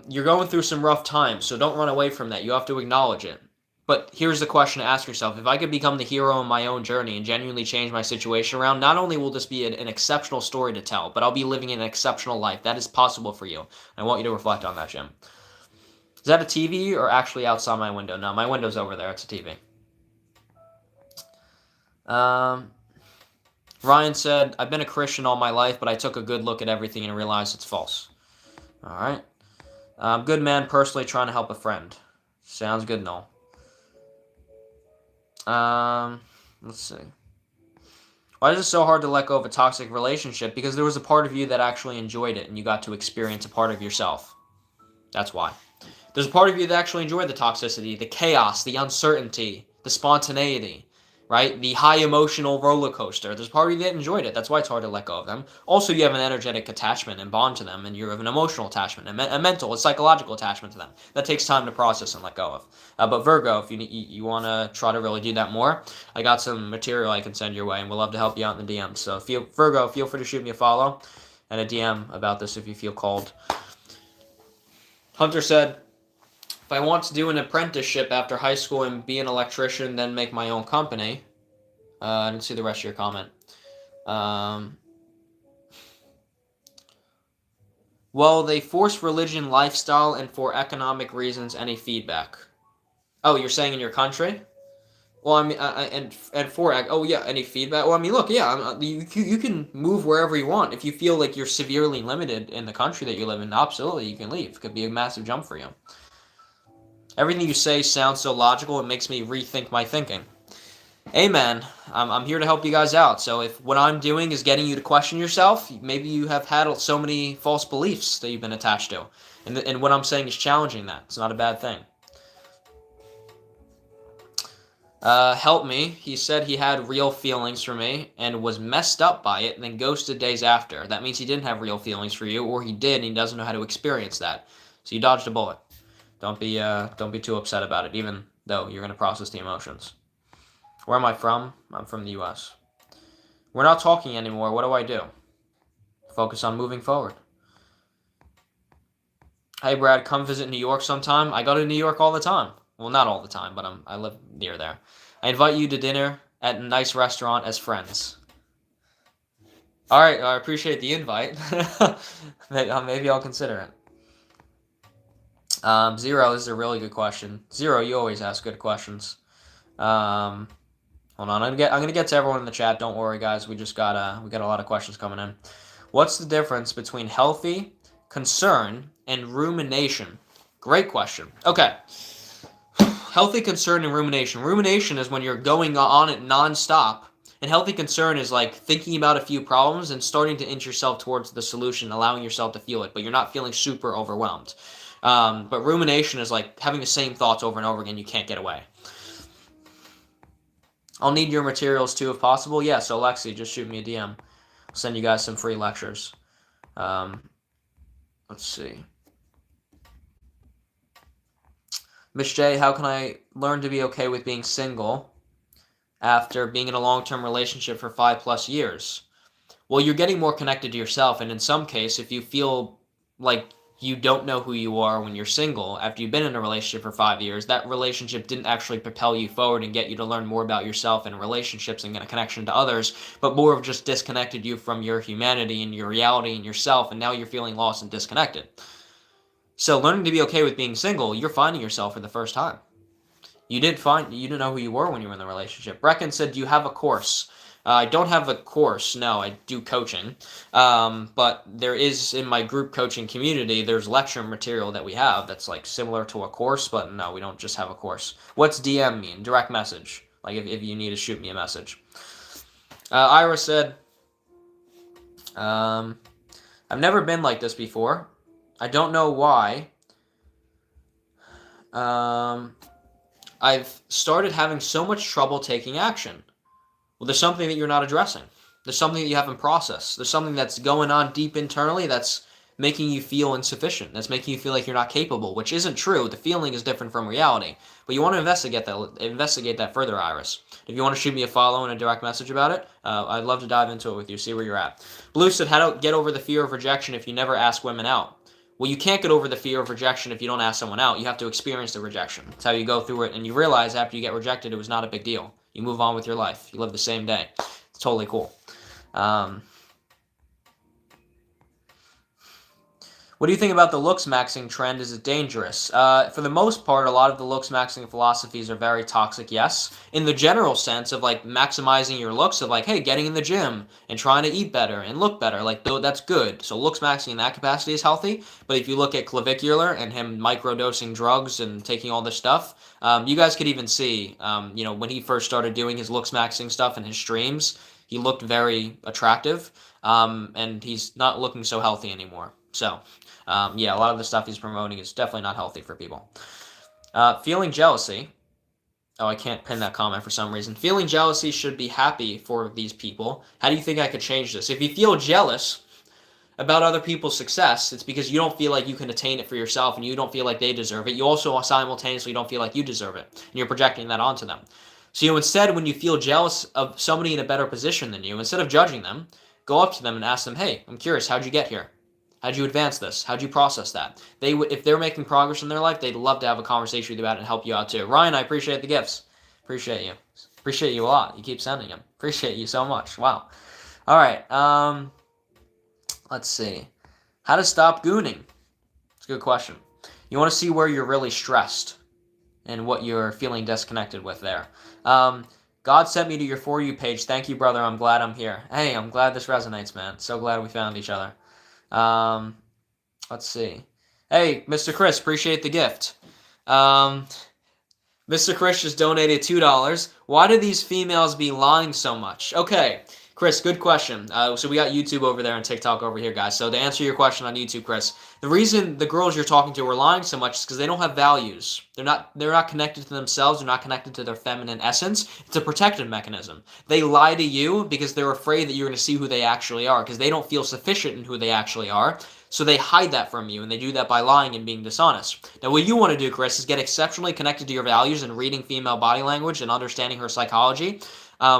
A: you're going through some rough times, so don't run away from that. You have to acknowledge it. But here's the question to ask yourself. If I could become the hero in my own journey and genuinely change my situation around, not only will this be an exceptional story to tell, but I'll be living an exceptional life. That is possible for you. I want you to reflect on that, Jim. Is that a TV or actually outside my window? No, my window's over there. It's a TV. Ryan said, I've been a Christian all my life, but I took a good look at everything and realized it's false. All right. Good man, personally trying to help a friend. Sounds good, Noel. Let's see. Why is it so hard to let go of a toxic relationship? Because there was a part of you that actually enjoyed it, and you got to experience a part of yourself. That's why. There's a part of you that actually enjoyed the toxicity, the chaos, the uncertainty, the spontaneity, right? The high emotional roller coaster. There's a part of you that enjoyed it. That's why it's hard to let go of them. Also, you have an energetic attachment and bond to them, and you have an emotional attachment, a mental, a psychological attachment to them. That takes time to process and let go of. But Virgo, if you want to try to really do that more, I got some material I can send your way, and we'd love to help you out in the DMs. So Virgo, feel free to shoot me a follow and a DM about this if you feel called. Hunter said, if I want to do an apprenticeship after high school and be an electrician, then make my own company. I didn't see the rest of your comment. Well, they force religion, lifestyle, and for economic reasons, any feedback. Oh, you're saying in your country? Well, I mean, and for any feedback. Well, I mean, look, yeah, you can move wherever you want if you feel like you're severely limited in the country that you live in. Absolutely, you can leave. It could be a massive jump for you. Everything you say sounds so logical, it makes me rethink my thinking. Amen. I'm here to help you guys out. So if what I'm doing is getting you to question yourself, maybe you have had so many false beliefs that you've been attached to. And what I'm saying is challenging that. It's not a bad thing. Help me. He said he had real feelings for me and was messed up by it and then ghosted days after. That means he didn't have real feelings for you, or he did and he doesn't know how to experience that. So you dodged a bullet. Don't be too upset about it, even though you're going to process the emotions. Where am I from? I'm from the U.S. We're not talking anymore. What do I do? Focus on moving forward. Hey, Brad, come visit New York sometime. I go to New York all the time. Well, not all the time, but I live near there. I invite you to dinner at a nice restaurant as friends. All right, I appreciate the invite. Maybe I'll consider it. Zero, this is a really good question. Zero, you always ask good questions. Hold on, I'm gonna get to everyone in the chat. Don't worry, guys. We got a lot of questions coming in. What's the difference between healthy concern and rumination? Great question. Okay. Healthy concern and rumination. Rumination is when you're going on it nonstop. And healthy concern is like thinking about a few problems and starting to inch yourself towards the solution, allowing yourself to feel it, but you're not feeling super overwhelmed. But rumination is like having the same thoughts over and over again. You can't get away. I'll need your materials too if possible. Yeah, so Lexi, just shoot me a DM. I'll send you guys some free lectures. Let's see. Miss J, how can I learn to be okay with being single after being in a long-term relationship for 5+ years? Well, you're getting more connected to yourself, and in some case, if you feel like you don't know who you are when you're single after you've been in a relationship for 5 years. That relationship didn't actually propel you forward and get you to learn more about yourself and relationships and get a connection to others, but more of just disconnected you from your humanity and your reality and yourself, and now you're feeling lost and disconnected. So learning to be okay with being single, you're finding yourself for the first time. You didn't know who you were when you were in the relationship. Brecken said, do you have a course? I don't have a course, no, I do coaching. But there is, in my group coaching community, there's lecture material that we have that's like similar to a course, but no, we don't just have a course. What's DM mean? Direct message. Like if you need to shoot me a message. Ira said, I've never been like this before. I don't know why. I've started having so much trouble taking action. Well, there's something that you're not addressing. There's something that you haven't processed. There's something that's going on deep internally that's making you feel insufficient. That's making you feel like you're not capable, which isn't true. The feeling is different from reality. But you want to investigate that further, Iris. If you want to shoot me a follow and a direct message about it, I'd love to dive into it with you, see where you're at. Blue said, how to get over the fear of rejection if you never ask women out. Well, you can't get over the fear of rejection if you don't ask someone out. You have to experience the rejection. That's how you go through it, and you realize after you get rejected, it was not a big deal. You move on with your life. You live the same day. It's totally cool. What do you think about the looks maxing trend? Is it dangerous? For the most part, a lot of the looks maxing philosophies are very toxic, yes. In the general sense of like maximizing your looks, of like, hey, getting in the gym and trying to eat better and look better, like that's good. So looks maxing in that capacity is healthy. But if you look at Clavicular and him microdosing drugs and taking all this stuff, you guys could even see, when he first started doing his looks maxing stuff in his streams, he looked very attractive, and he's not looking so healthy anymore. So, a lot of the stuff he's promoting is definitely not healthy for people. Feeling jealousy. Oh, I can't pin that comment for some reason. Feeling jealousy should be happy for these people. How do you think I could change this? If you feel jealous about other people's success, it's because you don't feel like you can attain it for yourself and you don't feel like they deserve it. You also simultaneously don't feel like you deserve it. And you're projecting that onto them. So instead, when you feel jealous of somebody in a better position than you, instead of judging them, go up to them and ask them, hey, I'm curious, how'd you get here? How'd you advance this? How'd you process that? If they're making progress in their life, they'd love to have a conversation with you about it and help you out too. Ryan, I appreciate the gifts. Appreciate you. Appreciate you a lot. You keep sending them. Appreciate you so much. Wow. All right. Let's see. How to stop gooning? It's a good question. You want to see where you're really stressed and what you're feeling disconnected with there. God sent me to your For You page. Thank you, brother. I'm glad I'm here. Hey, I'm glad this resonates, man. So glad we found each other. Let's see. Hey, Mr. Chris, appreciate the gift. Mr. Chris just donated $2. Why do these females be lying so much? Okay, Chris, good question. So we got YouTube over there and TikTok over here, guys. So to answer your question on YouTube, Chris, the reason the girls you're talking to are lying so much is because they don't have values. They're not connected to themselves. They're not connected to their feminine essence. It's a protective mechanism. They lie to you because they're afraid that you're going to see who they actually are, because they don't feel sufficient in who they actually are. So they hide that from you, and they do that by lying and being dishonest. Now, what you want to do, Chris, is get exceptionally connected to your values and reading female body language and understanding her psychology,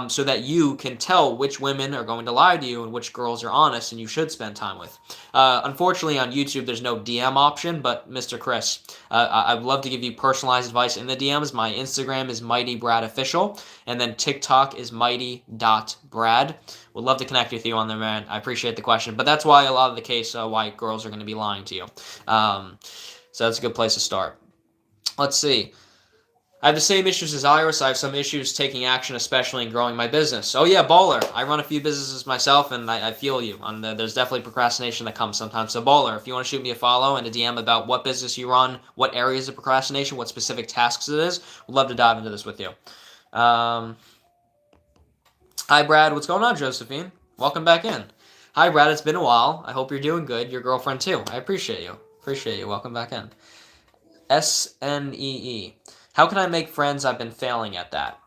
A: so that you can tell which women are going to lie to you and which girls are honest and you should spend time with. Unfortunately, on YouTube, there's no DM option, but Mr. Chris, I'd love to give you personalized advice in the DMs. My Instagram is MightyBradOfficial, and then TikTok is mighty.brad. Would love to connect with you on there, man. I appreciate the question, but that's why a lot of the case why girls are going to be lying to you. So that's a good place to start. Let's see. I have the same issues as Iris. I have some issues taking action, especially in growing my business. Oh yeah, Baller. I run a few businesses myself, and I feel you. There's definitely procrastination that comes sometimes. So Baller, if you want to shoot me a follow and a DM about what business you run, what areas of procrastination, what specific tasks it is, we'd love to dive into this with you. Hi Brad, what's going on, Josephine? Welcome back in. Hi Brad, it's been a while. I hope you're doing good. Your girlfriend too. I appreciate you. Welcome back in. SNEE. How can I make friends? I've been failing at that.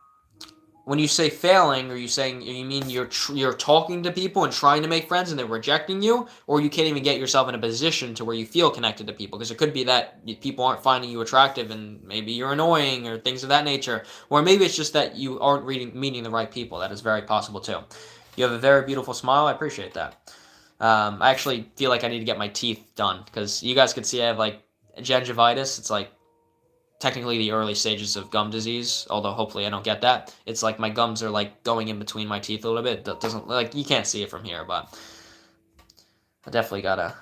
A: When you say failing, are you saying you mean you're talking to people and trying to make friends and they're rejecting you, or you can't even get yourself in a position to where you feel connected to people? Because it could be that people aren't finding you attractive and maybe you're annoying or things of that nature, or maybe it's just that you aren't meeting the right people. That is very possible too. You have a very beautiful smile. I appreciate that. I actually feel like I need to get my teeth done because you guys could see I have like gingivitis. It's like technically the early stages of gum disease, although hopefully I don't get that. It's like my gums are like going in between my teeth a little bit. That doesn't like you can't see it from here, but I definitely gotta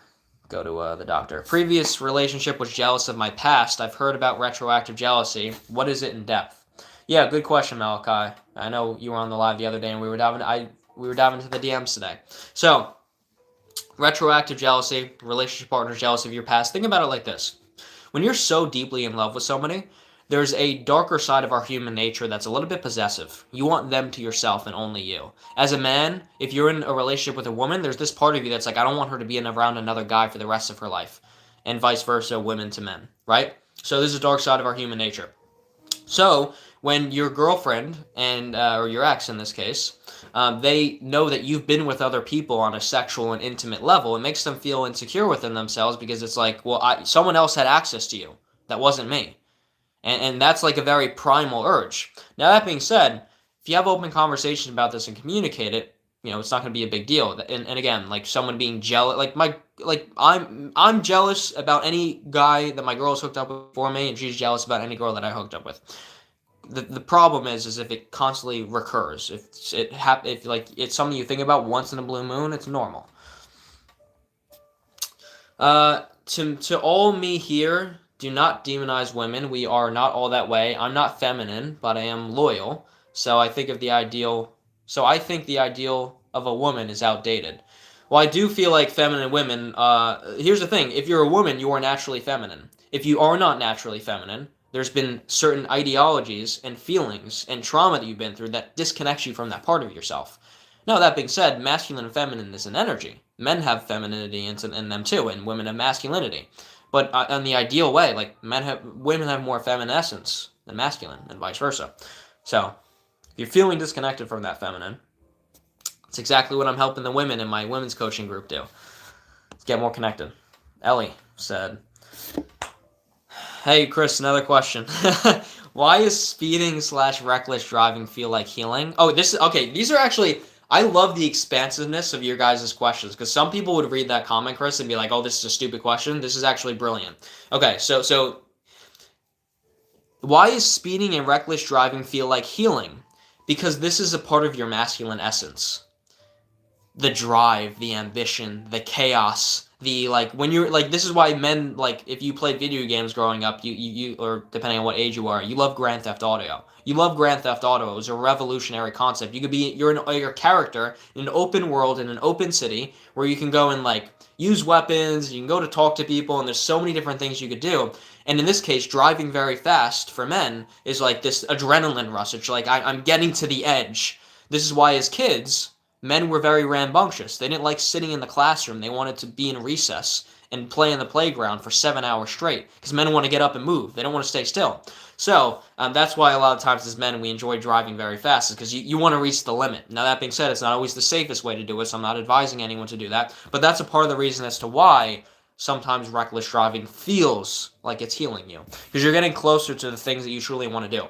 A: go to the doctor. Previous relationship was jealous of my past. I've heard about retroactive jealousy. What is it in depth? Yeah, good question, Malachi. I know you were on the live the other day, and we were diving into the DMs today. So, retroactive jealousy, relationship partners jealous of your past. Think about it like this: when you're so deeply in love with somebody, there's a darker side of our human nature that's a little bit possessive. You want them to yourself and only you. As a man, if you're in a relationship with a woman, there's this part of you that's like, I don't want her to be around another guy for the rest of her life. And vice versa, women to men, right? So this is a dark side of our human nature. So when your girlfriend and or your ex in this case, they know that you've been with other people on a sexual and intimate level, it makes them feel insecure within themselves because it's like, well, someone else had access to you. That wasn't me. And that's like a very primal urge. Now, that being said, if you have open conversations about this and communicate it, it's not going to be a big deal. And again, like someone being jealous, I'm jealous about any guy that my girl's hooked up with for me, and she's jealous about any girl that I hooked up with. The problem is if it constantly recurs. If like it's something you think about once in a blue moon, it's normal. To all me here, do not demonize women. We are not all that way. I'm not feminine, but I am loyal. So I think the ideal of a woman is outdated. Well, I do feel like feminine women. Here's the thing: if you're a woman, you are naturally feminine. If you are not naturally feminine, there's been certain ideologies and feelings and trauma that you've been through that disconnects you from that part of yourself. Now, that being said, masculine and feminine is an energy. Men have femininity in them too, and women have masculinity. But in the ideal way, like women have more feminine essence than masculine, and vice versa. So, if you're feeling disconnected from that feminine, it's exactly what I'm helping the women in my women's coaching group do. Let's get more connected. Ellie said, "Hey Chris, another question. Why is speeding / reckless driving feel like healing?" Oh, these are actually. I love the expansiveness of your guys' questions because some people would read that comment, Chris, and be like, "Oh, this is a stupid question." This is actually brilliant. Okay, so why is speeding and reckless driving feel like healing? Because this is a part of your masculine essence. The drive, the ambition, the chaos, when you're like, this is why men, like, if you played video games growing up, you or depending on what age you are, you love Grand Theft Auto. You love Grand Theft Auto. It was a revolutionary concept. You're a character in an open world in an open city where you can go and like use weapons, you can go to talk to people, and there's so many different things you could do. And in this case, driving very fast for men is like this adrenaline rush. It's like I'm getting to the edge. This is why as kids, men were very rambunctious. They didn't like sitting in the classroom. They wanted to be in recess and play in the playground for 7 hours straight because men want to get up and move. They don't want to stay still. So that's why a lot of times as men we enjoy driving very fast because you want to reach the limit. Now that being said, it's not always the safest way to do it, so I'm not advising anyone to do that. But that's a part of the reason as to why sometimes reckless driving feels like it's healing you because you're getting closer to the things that you truly want to do.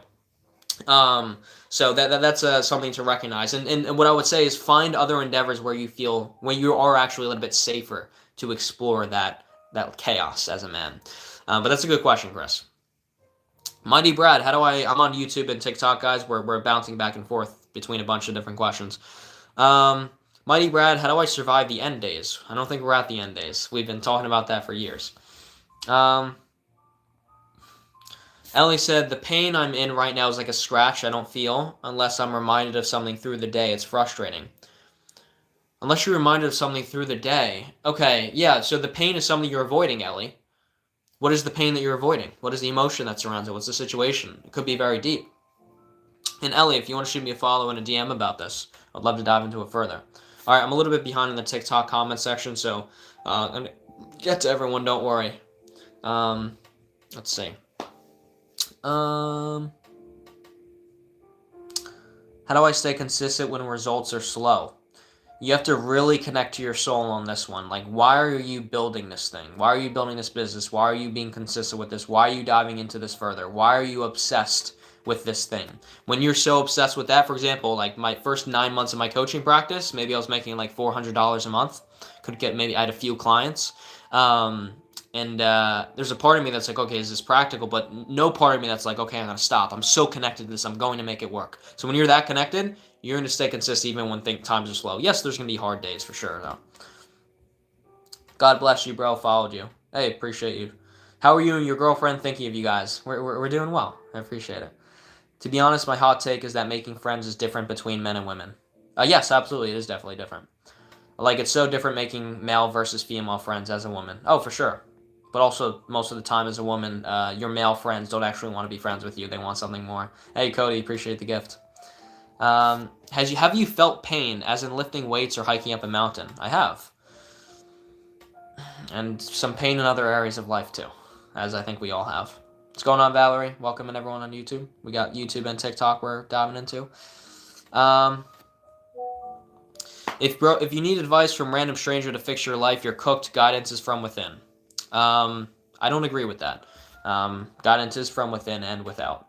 A: So that's something to recognize. And what I would say is find other endeavors where you are actually a little bit safer to explore that chaos as a man. But that's a good question, Chris. Mighty Brad, I'm on YouTube and TikTok, guys. We're bouncing back and forth between a bunch of different questions. Mighty Brad, how do I survive the end days? I don't think we're at the end days. We've been talking about that for years. Ellie said, the pain I'm in right now is like a scratch I don't feel unless I'm reminded of something through the day. It's frustrating. Unless you're reminded of something through the day. Okay, yeah, so the pain is something you're avoiding, Ellie. What is the pain that you're avoiding? What is the emotion that surrounds it? What's the situation? It could be very deep. And Ellie, if you want to shoot me a follow and a DM about this, I'd love to dive into it further. All right, I'm a little bit behind in the TikTok comment section, so I'm going to get to everyone, don't worry. Let's see. How do I stay consistent when results are slow? You have to really connect to your soul on this one. Like, why are you building this thing? Why are you building this business? Why are you being consistent with this? Why are you diving into this further? Why are you obsessed with this thing? When you're so obsessed with that, for example, like my first 9 months of my coaching practice, maybe I was making like $400 a month. could get, maybe I had a few clients. And there's a part of me that's like, okay, is this practical? But no part of me that's like, okay, I'm going to stop. I'm so connected to this. I'm going to make it work. So when you're that connected, you're going to stay consistent even when times are slow. Yes, there's going to be hard days for sure, though. God bless you, bro. Followed you. Hey, appreciate you. How are you and your girlfriend thinking of you guys? We're doing well. I appreciate it. To be honest, my hot take is that making friends is different between men and women. Yes, absolutely. It is definitely different. Like, it's so different making male versus female friends as a woman. Oh, for sure. But also, most of the time as a woman, your male friends don't actually want to be friends with you. They want something more. Hey, Cody, appreciate the gift. Have you felt pain, as in lifting weights or hiking up a mountain? I have. And some pain in other areas of life, too, as I think we all have. What's going on, Valerie? Welcome in, everyone on YouTube. We got YouTube and TikTok we're diving into. If you need advice from random stranger to fix your life, you're cooked. Guidance is from within. I don't agree with that. Guidance is from within and without.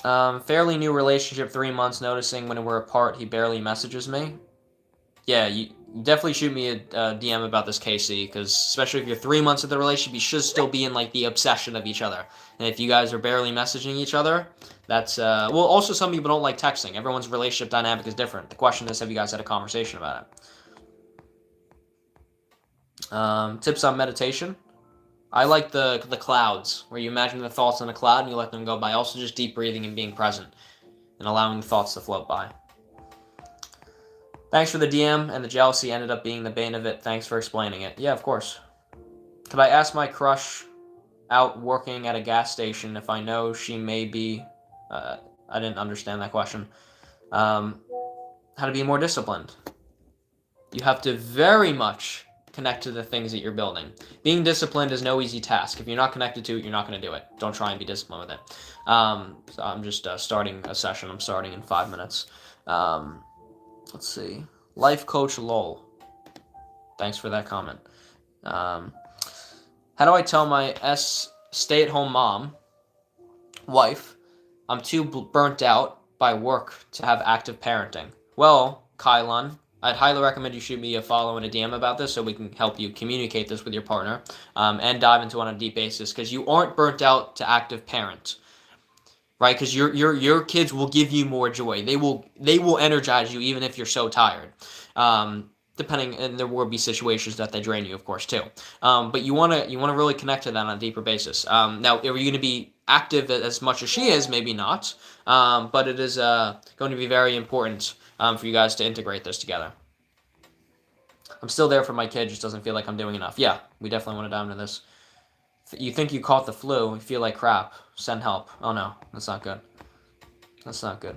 A: Fairly new relationship, 3 months, noticing when we're apart, he barely messages me. Yeah, you definitely shoot me a DM about this, Casey, because especially if you're 3 months of the relationship, you should still be in, like, the obsession of each other. And if you guys are barely messaging each other, that's, well, also some people don't like texting. Everyone's relationship dynamic is different. The question is, have you guys had a conversation about it? Tips on meditation. I like the clouds, where you imagine the thoughts in a cloud and you let them go by. Also just deep breathing and being present and allowing the thoughts to float by. Thanks for the DM, and the jealousy ended up being the bane of it. Thanks for explaining it. Yeah, of course. Could I ask my crush out working at a gas station if I know she may be... I didn't understand that question. How to be more disciplined. You have to very much connect to the things that you're building. Being disciplined is no easy task. If you're not connected to it, you're not going to do it. Don't try and be disciplined with it. So I'm just starting a session. I'm starting in 5 minutes. Let's see. Life Coach LOL. Thanks for that comment. How do I tell my stay-at-home mom, wife, I'm too burnt out by work to have active parenting? Well, Kylon, I'd highly recommend you shoot me a follow and a DM about this so we can help you communicate this with your partner and dive into it on a deep basis, because you aren't burnt out to active parent. Right, because your kids will give you more joy. They will energize you even if you're so tired. Depending, and there will be situations that they drain you, of course, too. But you wanna really connect to that on a deeper basis. Now, are you going to be active as much as she is? Maybe not. But it is going to be very important for you guys to integrate this together. I'm still there for my kid. Just doesn't feel like I'm doing enough. Yeah, we definitely want to dive into this. You think you caught the flu, you feel like crap, send help. Oh no, that's not good. That's not good.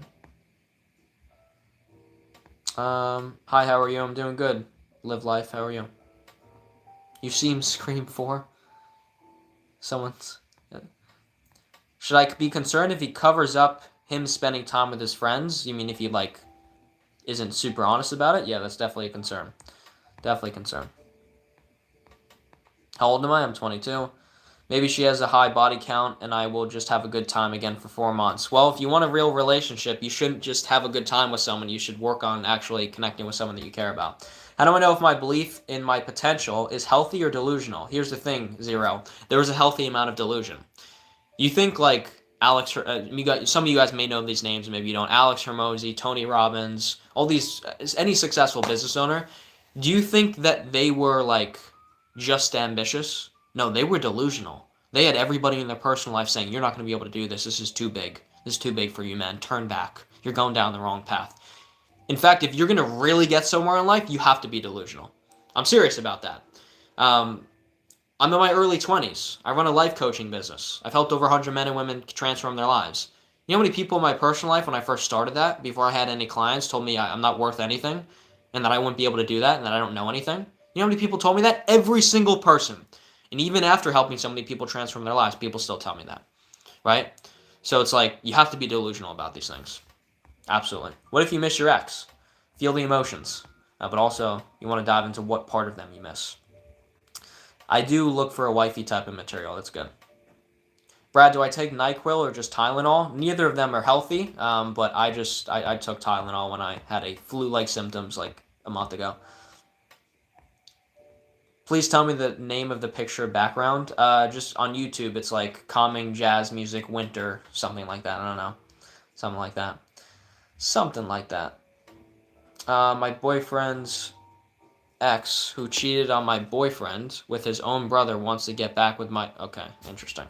A: Hi, how are you? I'm doing good. Live life, how are you? You seem Scream 4. Someone's... Should I be concerned if he covers up him spending time with his friends? You mean if he, like, isn't super honest about it? Yeah, that's definitely a concern. Definitely a concern. How old am I? I'm 22. Maybe she has a high body count and I will just have a good time again for 4 months. Well, if you want a real relationship, you shouldn't just have a good time with someone. You should work on actually connecting with someone that you care about. How do I know if my belief in my potential is healthy or delusional? Here's the thing, Zero. There is a healthy amount of delusion. You think like Alex, some of you guys may know these names, maybe you don't. Alex Hormozy, Tony Robbins, all these, any successful business owner. Do you think that they were like just ambitious? No, they were delusional. They had everybody in their personal life saying, you're not going to be able to do this. This is too big. This is too big for you, man. Turn back. You're going down the wrong path. In fact, if you're going to really get somewhere in life, you have to be delusional. I'm serious about that. I'm in my early 20s. I run a life coaching business. I've helped over 100 men and women transform their lives. You know how many people in my personal life, when I first started that, before I had any clients, told me I'm not worth anything and that I wouldn't be able to do that and that I don't know anything? You know how many people told me that? Every single person. And even after helping so many people transform their lives, people still tell me that, right? So it's like, you have to be delusional about these things. Absolutely. What if you miss your ex? Feel the emotions, but also you want to dive into what part of them you miss. I do look for a wifey type of material. That's good. Brad, do I take NyQuil or just Tylenol? Neither of them are healthy, but I took Tylenol when I had a flu-like symptoms like a month ago. Please tell me the name of the picture background. Just on YouTube, it's like calming jazz music, winter, something like that. I don't know. Something like that. Something like that. My boyfriend's ex, who cheated on my boyfriend with his own brother, wants to get back with my... Okay, interesting.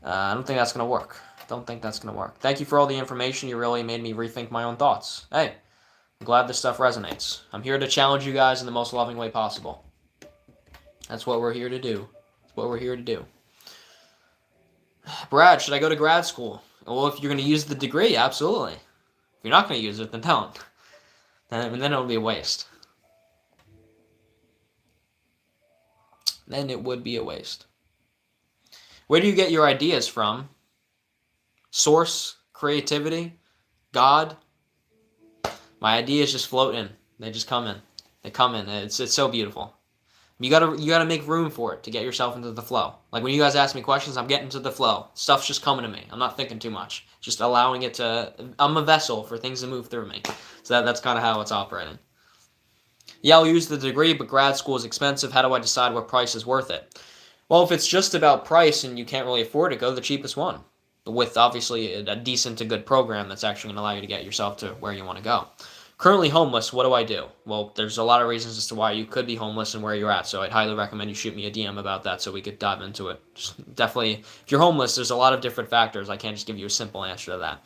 A: I don't think that's going to work. Don't think that's going to work. Thank you for all the information. You really made me rethink my own thoughts. Hey, I'm glad this stuff resonates. I'm here to challenge you guys in the most loving way possible. That's what we're here to do. That's what we're here to do. Brad, should I go to grad school? Well, if you're going to use the degree, absolutely. If you're not going to use it, then don't. Then it'll be a waste. Then it would be a waste. Where do you get your ideas from? Source, creativity, God. My ideas just float in. They just come in. They come in. It's so beautiful. You gotta make room for it to get yourself into the flow. Like when you guys ask me questions, I'm getting to the flow. Stuff's just coming to me. I'm not thinking too much. Just allowing it to. I'm a vessel for things to move through me. So that's kind of how it's operating. Yeah, I'll use the degree, but grad school is expensive. How do I decide what price is worth it? Well, if it's just about price and you can't really afford it, go to the cheapest one. With obviously a decent to good program that's actually going to allow you to get yourself to where you want to go. Currently homeless, what do I do? Well, there's a lot of reasons as to why you could be homeless and where you're at, so I'd highly recommend you shoot me a DM about that so we could dive into it. Just definitely, if you're homeless, there's a lot of different factors. I can't just give you a simple answer to that.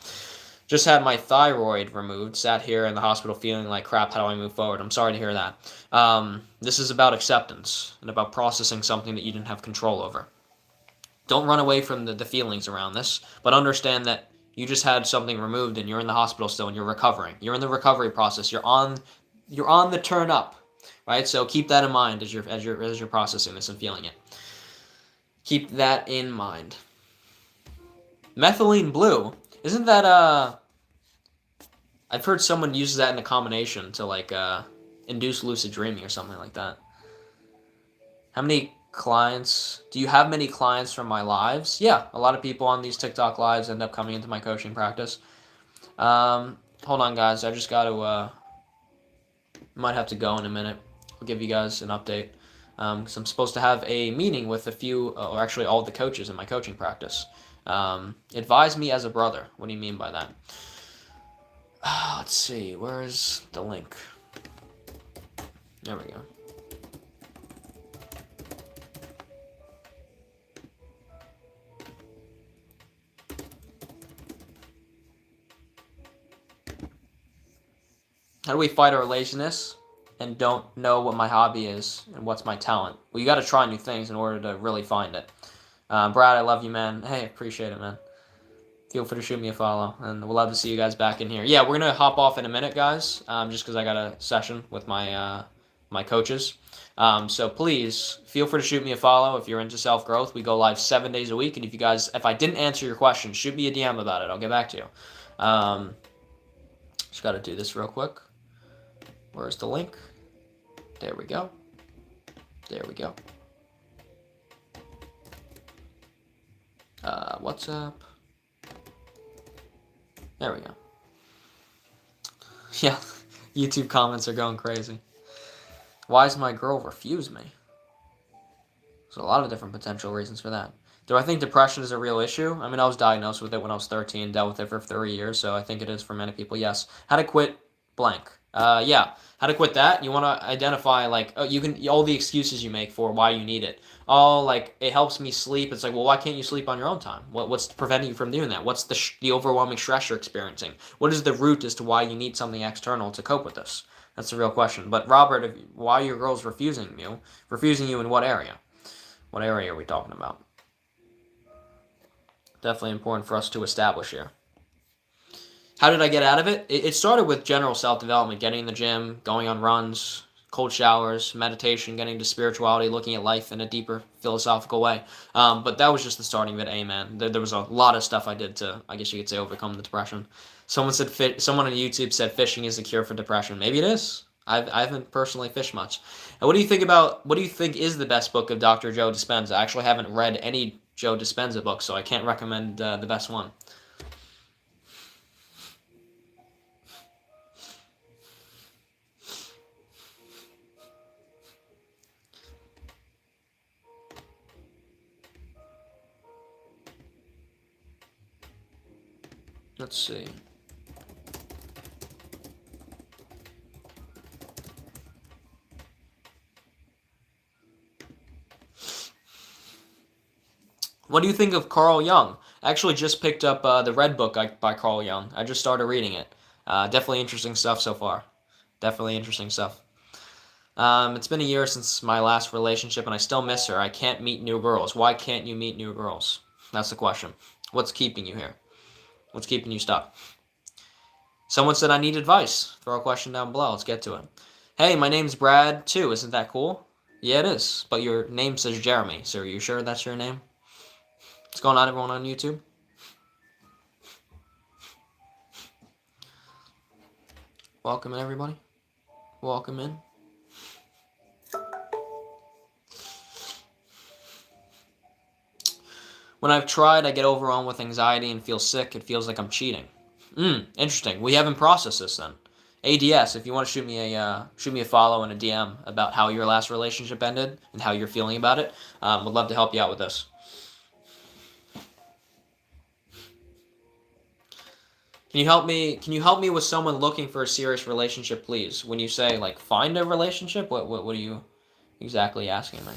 A: Just had my thyroid removed, sat here in the hospital feeling like crap. How do I move forward? I'm sorry to hear that. This is about acceptance and about processing something that you didn't have control over. Don't run away from the feelings around this, but understand that you just had something removed and you're in the hospital still and you're recovering. You're in the recovery process. You're on the turn up, right? So keep that in mind as you're processing this and feeling it. Keep that in mind. Methylene blue, isn't that I've heard someone use that in a combination to like induce lucid dreaming or something like that. How many clients? Do you have many clients from my lives? Yeah, a lot of people on these TikTok lives end up coming into my coaching practice. Hold on, guys. I just got to. Might have to go in a minute. I'll give you guys an update. Because I'm supposed to have a meeting with a few, or actually all the coaches in my coaching practice. Advise me as a brother. What do you mean by that? Let's see. Where's the link? There we go. How do we fight our laziness and don't know what my hobby is and what's my talent? Well, you got to try new things in order to really find it. Brad, I love you, man. Hey, appreciate it, man. Feel free to shoot me a follow, and we'll love to see you guys back in here. Yeah, we're gonna hop off in a minute, guys, just because I got a session with my my coaches. So please feel free to shoot me a follow if you're into self growth. We go live 7 days a week, and if I didn't answer your question, shoot me a DM about it. I'll get back to you. Just got to do this real quick. Where's the link? There we go. There we go. What's up? There we go. Yeah, YouTube comments are going crazy. Why does my girl refuse me? There's a lot of different potential reasons for that. Do I think depression is a real issue? I mean, I was diagnosed with it when I was 13, dealt with it for 3 years, so I think it is for many people, yes. How to quit blank. Yeah, how to quit that? You want to identify, like, you can, all the excuses you make for why you need it. Oh, like, it helps me sleep. It's like, well, why can't you sleep on your own time? What's preventing you from doing that? What's the overwhelming stress you're experiencing? What is the root as to why you need something external to cope with this? That's the real question. But Robert, why are your girls refusing you? Refusing you in what area? What area are we talking about? Definitely important for us to establish here. How did I get out of it? It started with general self-development, getting in the gym, going on runs, cold showers, meditation, getting to spirituality, looking at life in a deeper philosophical way. But that was just the starting of it. Amen. There was a lot of stuff I did to, I guess you could say, overcome the depression. Someone on YouTube said fishing is the cure for depression. Maybe it is. I haven't personally fished much. And what do you think is the best book of Dr. Joe Dispenza? I actually haven't read any Joe Dispenza books, so I can't recommend the best one. Let's see. What do you think of Carl Jung? I actually just picked up the Red Book by Carl Jung. I just started reading it. Definitely interesting stuff so far. Definitely interesting stuff. It's been a year since my last relationship, and I still miss her. I can't meet new girls. Why can't you meet new girls? That's the question. What's keeping you here? What's keeping you stuck? Someone said I need advice. Throw a question down below. Let's get to it. Hey, my name's Brad, too. Isn't that cool? Yeah, it is. But your name says Jeremy, so are you sure that's your name? What's going on, everyone on YouTube? Welcome in, everybody. Welcome in. When I've tried, I get overwhelmed with anxiety and feel sick. It feels like I'm cheating. Interesting. We haven't processed this then. ADS, if you want to shoot me a follow and a DM about how your last relationship ended and how you're feeling about it, would love to help you out with this. Can you help me? Can you help me with someone looking for a serious relationship, please? When you say like find a relationship, what are you exactly asking me?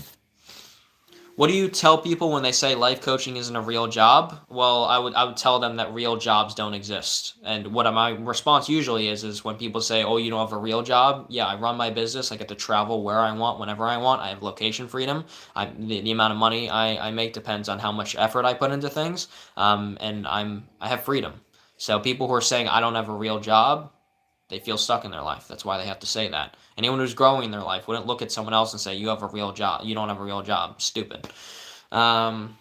A: What do you tell people when they say life coaching isn't a real job? Well, I would tell them that real jobs don't exist. And what my response usually is when people say, "Oh, you don't have a real job?" Yeah, I run my business. I get to travel where I want, whenever I want. I have location freedom. The amount of money I make depends on how much effort I put into things. And I have freedom. So people who are saying I don't have a real job, they feel stuck in their life. That's why they have to say that. Anyone who's growing in their life wouldn't look at someone else and say, you have a real job. You don't have a real job. Stupid. I'm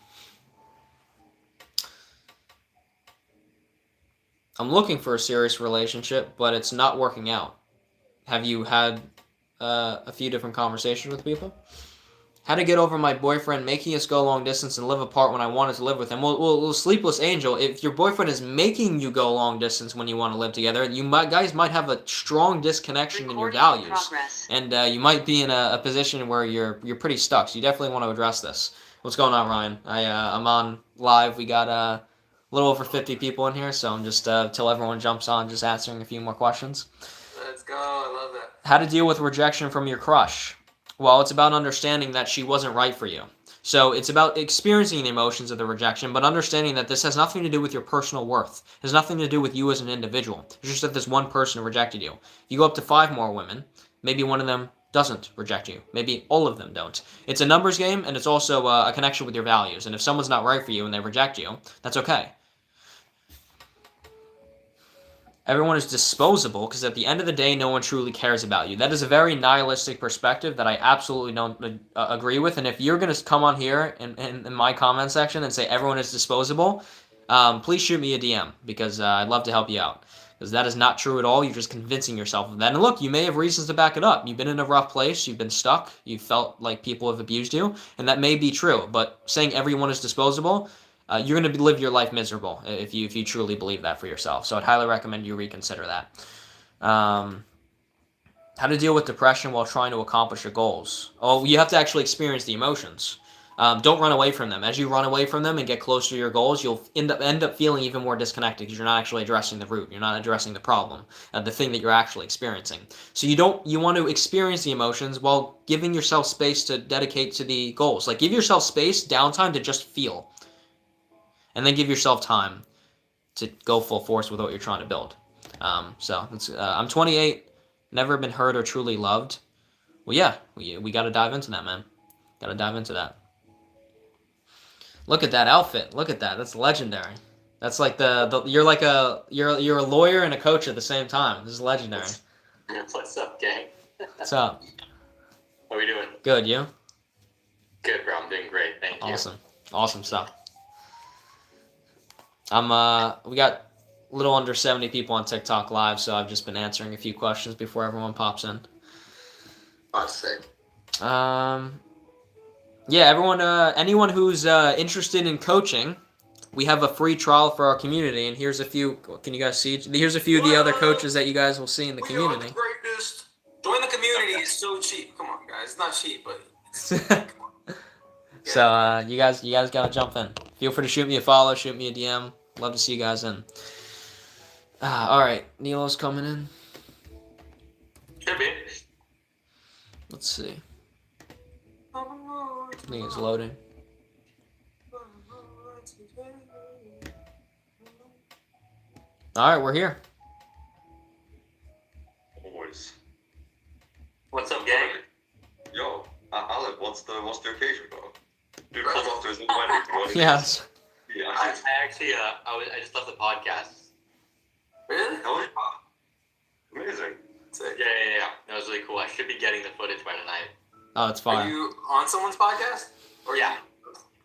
A: looking for a serious relationship, but it's not working out. Have you had a few different conversations with people? How to get over my boyfriend making us go long distance and live apart when I wanted to live with him. Well, Sleepless Angel, if your boyfriend is making you go long distance when you want to live together, guys might have a strong disconnection in your values. And you might be in a position where you're pretty stuck. So you definitely want to address this. What's going on, Ryan? I'm on live. We got a little over 50 people in here, so I'm just, till everyone jumps on, just answering a few more questions.
B: Let's go. I love that.
A: How to deal with rejection from your crush. Well, it's about understanding that she wasn't right for you. So it's about experiencing the emotions of the rejection, but understanding that this has nothing to do with your personal worth. It has nothing to do with you as an individual. It's just that this one person rejected you. If you go up to 5 more women, maybe one of them doesn't reject you. Maybe all of them don't. It's a numbers game, and it's also a connection with your values. And if someone's not right for you and they reject you, that's okay. Everyone is disposable because at the end of the day, no one truly cares about you. That is a very nihilistic perspective that I absolutely don't agree with. And if you're going to come on here in my comment section and say everyone is disposable, please shoot me a DM because I'd love to help you out. Because that is not true at all. You're just convincing yourself of that. And look, you may have reasons to back it up. You've been in a rough place. You've been stuck. You felt like people have abused you. And that may be true. But saying everyone is disposable, you're going to live your life miserable if you truly believe that for yourself. So I'd highly recommend you reconsider that. How to deal with depression while trying to accomplish your goals. Oh, you have to actually experience the emotions. Don't run away from them. As you run away from them and get closer to your goals, you'll end up feeling even more disconnected because you're not actually addressing the root. You're not addressing the problem, the thing that you're actually experiencing. So you want to experience the emotions while giving yourself space to dedicate to the goals. Like give yourself space, downtime to just feel. And then give yourself time to go full force with what you're trying to build. I'm 28, never been hurt or truly loved. Well, yeah, we got to dive into that, man. Got to dive into that. Look at that outfit. Look at that. That's legendary. That's like you're a lawyer and a coach at the same time. This is legendary.
B: What's up, gang?
A: What's up?
B: How are we doing?
A: Good, you?
B: Good, bro. I'm doing great. Thank you.
A: Awesome stuff. We got a little under 70 people on TikTok live, so I've just been answering a few questions before everyone pops in.
B: Oh, sick.
A: Yeah, everyone, anyone who's interested in coaching, we have a free trial for our community, and here's a few. Can you guys see? Here's a few of the other coaches that you guys will see in the community.
B: The greatest. Join the community. It's so cheap. Come on, guys. It's not cheap, but it's
A: So you guys gotta jump in. Feel free to shoot me a follow, shoot me a DM. Love to see you guys in. All right, Nilo's coming in.
B: Should be.
A: Let's see. I think it's loading. All right, we're here.
C: Boys.
B: What's up, gang?
C: Yo, Alec, what's the occasion, bro? Dude, come up to his wedding.
A: Yes.
C: Yeah.
D: I actually, I just left the podcast.
B: Really?
C: Oh, yeah. Amazing.
B: Sick.
D: Yeah. That was really cool. I should be getting the footage by tonight.
A: Oh, it's
B: Are
A: fine.
B: you on someone's podcast? Or
D: Yeah.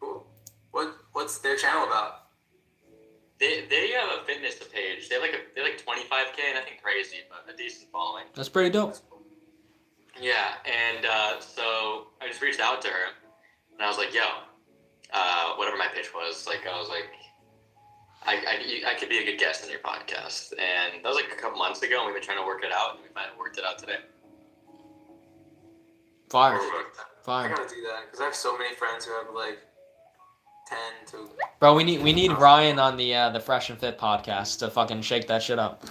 B: Cool. What's their channel about?
D: They have a fitness page. They have like 25K, nothing crazy, but a decent following.
A: That's pretty dope.
D: Yeah, and so I just reached out to her, and I was like, yo, whatever my pitch was, I was like, I could be a good guest on your podcast. And that was like a couple months ago, and we've been trying to work it out, and we finally worked it out today.
A: Fire.
C: Perfect.
B: I
A: Fire.
B: gotta do that because I have so many friends who have like 10 to.
A: Bro, we need Ryan on the Fresh and Fit podcast to fucking shake that shit up.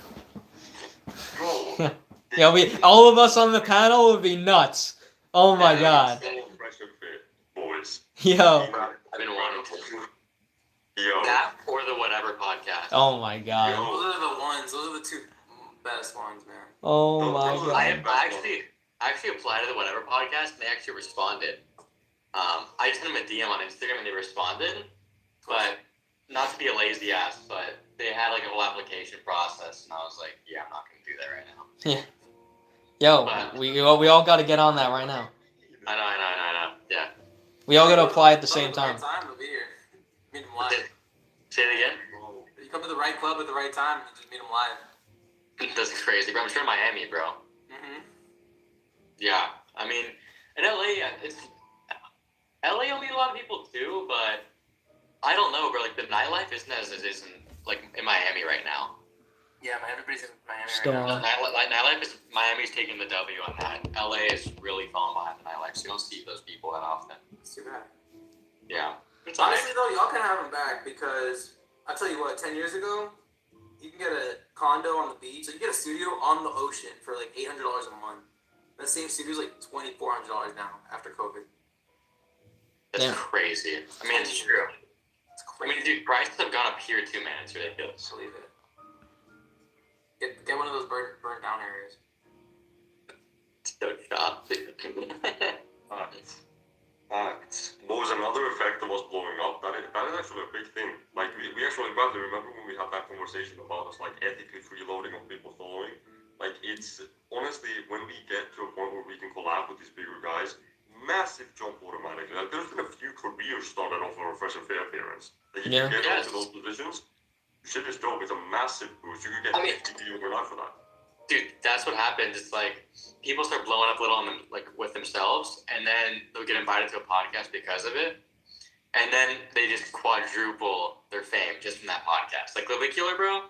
C: Bro.
A: Yeah, all of us on the panel would be nuts. Oh my god.
C: So fresh and fit, boys.
A: Yo.
D: I've been wanting to.
C: Yo.
D: That or the whatever podcast.
A: Oh my god.
B: Those are the ones. Those are the two best ones, man.
A: Oh my
C: Those are
A: god.
D: I actually applied to the whatever podcast, and they actually responded. I just sent them a DM on Instagram, and they responded. But not to be a lazy ass, but they had like a whole application process, and I was like, yeah, I'm not gonna do that right now.
A: Yeah. Yo, we all got to get on that right now.
D: I know. Yeah.
A: We all got to apply at the same time.
B: They'll be here. Meet them live.
D: Say it again.
B: You come to the right club at the right time and just meet them live.
D: That's crazy, bro. I'm sure Miami, bro.
B: Mm-hmm.
D: Yeah. I mean, in LA, LA will meet a lot of people too, but I don't know, bro. Like the nightlife isn't as it is like in Miami right now.
B: Yeah, everybody's in Miami
A: Still
B: right now.
A: on.
D: Nightlife is Miami's taking the W on that. LA is really falling behind the nightlife, so you don't see those people that often.
B: It's too bad.
D: Yeah. It's
B: Honestly, though, y'all can have them back because I'll tell you what, 10 years ago, you can get a condo on the beach. So you get a studio on the ocean for like $800 a month. That same studio is like $2,400 now after COVID.
D: That's
A: Damn.
D: crazy. I mean, it's true.
B: It's
D: I
B: crazy.
D: mean, dude, prices have gone up here too, man. It's ridiculous.
B: Believe it. Get one of those burnt down areas.
D: So shop.
C: Facts. What was another effect that was blowing up? That is actually a big thing. Like, we actually badly remember when we had that conversation about us, like, ethically freeloading of people following. Like, it's, honestly, when we get to a point where we can collab with these bigger guys, massive jump automatically. Like, there's been a few careers started off of a Fresh and Fit appearance. Like, if
A: Yeah.
C: you get
D: Yes.
C: into those positions, shit is dope. It's a massive boost. You could get
D: I mean-
C: 50 deals per night for that.
D: Dude, that's what happens. It's like people start blowing up little on them, like with themselves, and then they'll get invited to a podcast because of it, and then they just quadruple their fame just from that podcast. Like Living Killer, bro,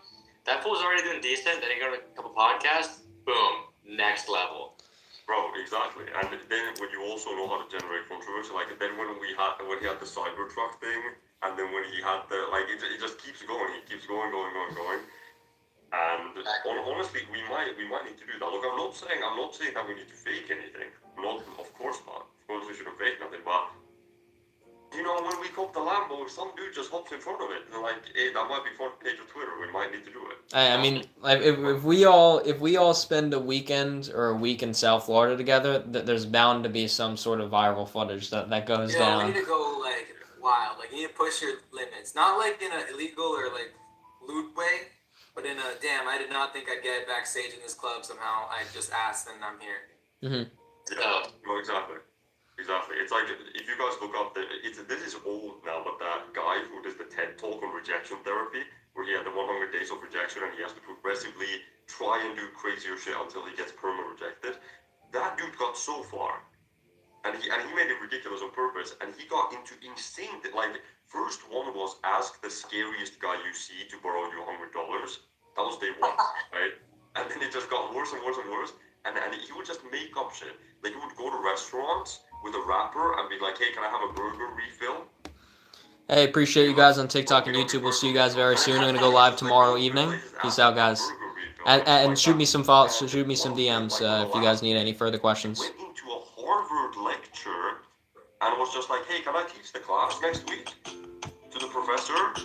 D: that fool's already doing decent. Then he go to a couple podcasts, boom, next level.
C: Bro, exactly. And then when you also know how to generate controversy, like then when he had the Cybertruck thing, and then when he had the it just keeps going. He keeps going. And honestly, we might need to do that. Look, I'm not saying that we need to fake anything. Of course not. Of course we shouldn't fake nothing. But you know, when we cop the Lambo, some dude just hops in front of it, and like, hey, that might be front page of Twitter. We might need to do it.
A: I mean, like if we all spend a weekend or a week in South Florida together, there's bound to be some sort of viral footage that goes
B: Yeah,
A: down.
B: we need to go like wild. Like you need to push your limits. Not like in an illegal or like lewd way, but in a damn, I did not think I'd get backstage in this club somehow. I just asked and I'm here.
A: Mm-hmm.
C: Yeah, no, exactly. It's like, if you guys look up, this is old now, but that guy who does the TED Talk on rejection therapy, where he had the 100 days of rejection and he has to progressively try and do crazier shit until he gets perma-rejected, that dude got so far. And he made it ridiculous on purpose, and he got into insane, like, first one was ask the scariest guy you see to borrow you $100. That was day one, right? And then it just got worse and worse and worse, and he would just make up shit. Like, he would go to restaurants with a rapper and be like, hey, can I have a burger refill?
A: Hey, appreciate you guys on TikTok and YouTube. We'll see you guys very soon. I'm gonna go live tomorrow evening. Peace out, guys. And shoot me some follows, shoot me some DMs if you guys need any further questions.
C: Went into a Harvard lecture and was just like, hey, can I teach the class next week? To the professor.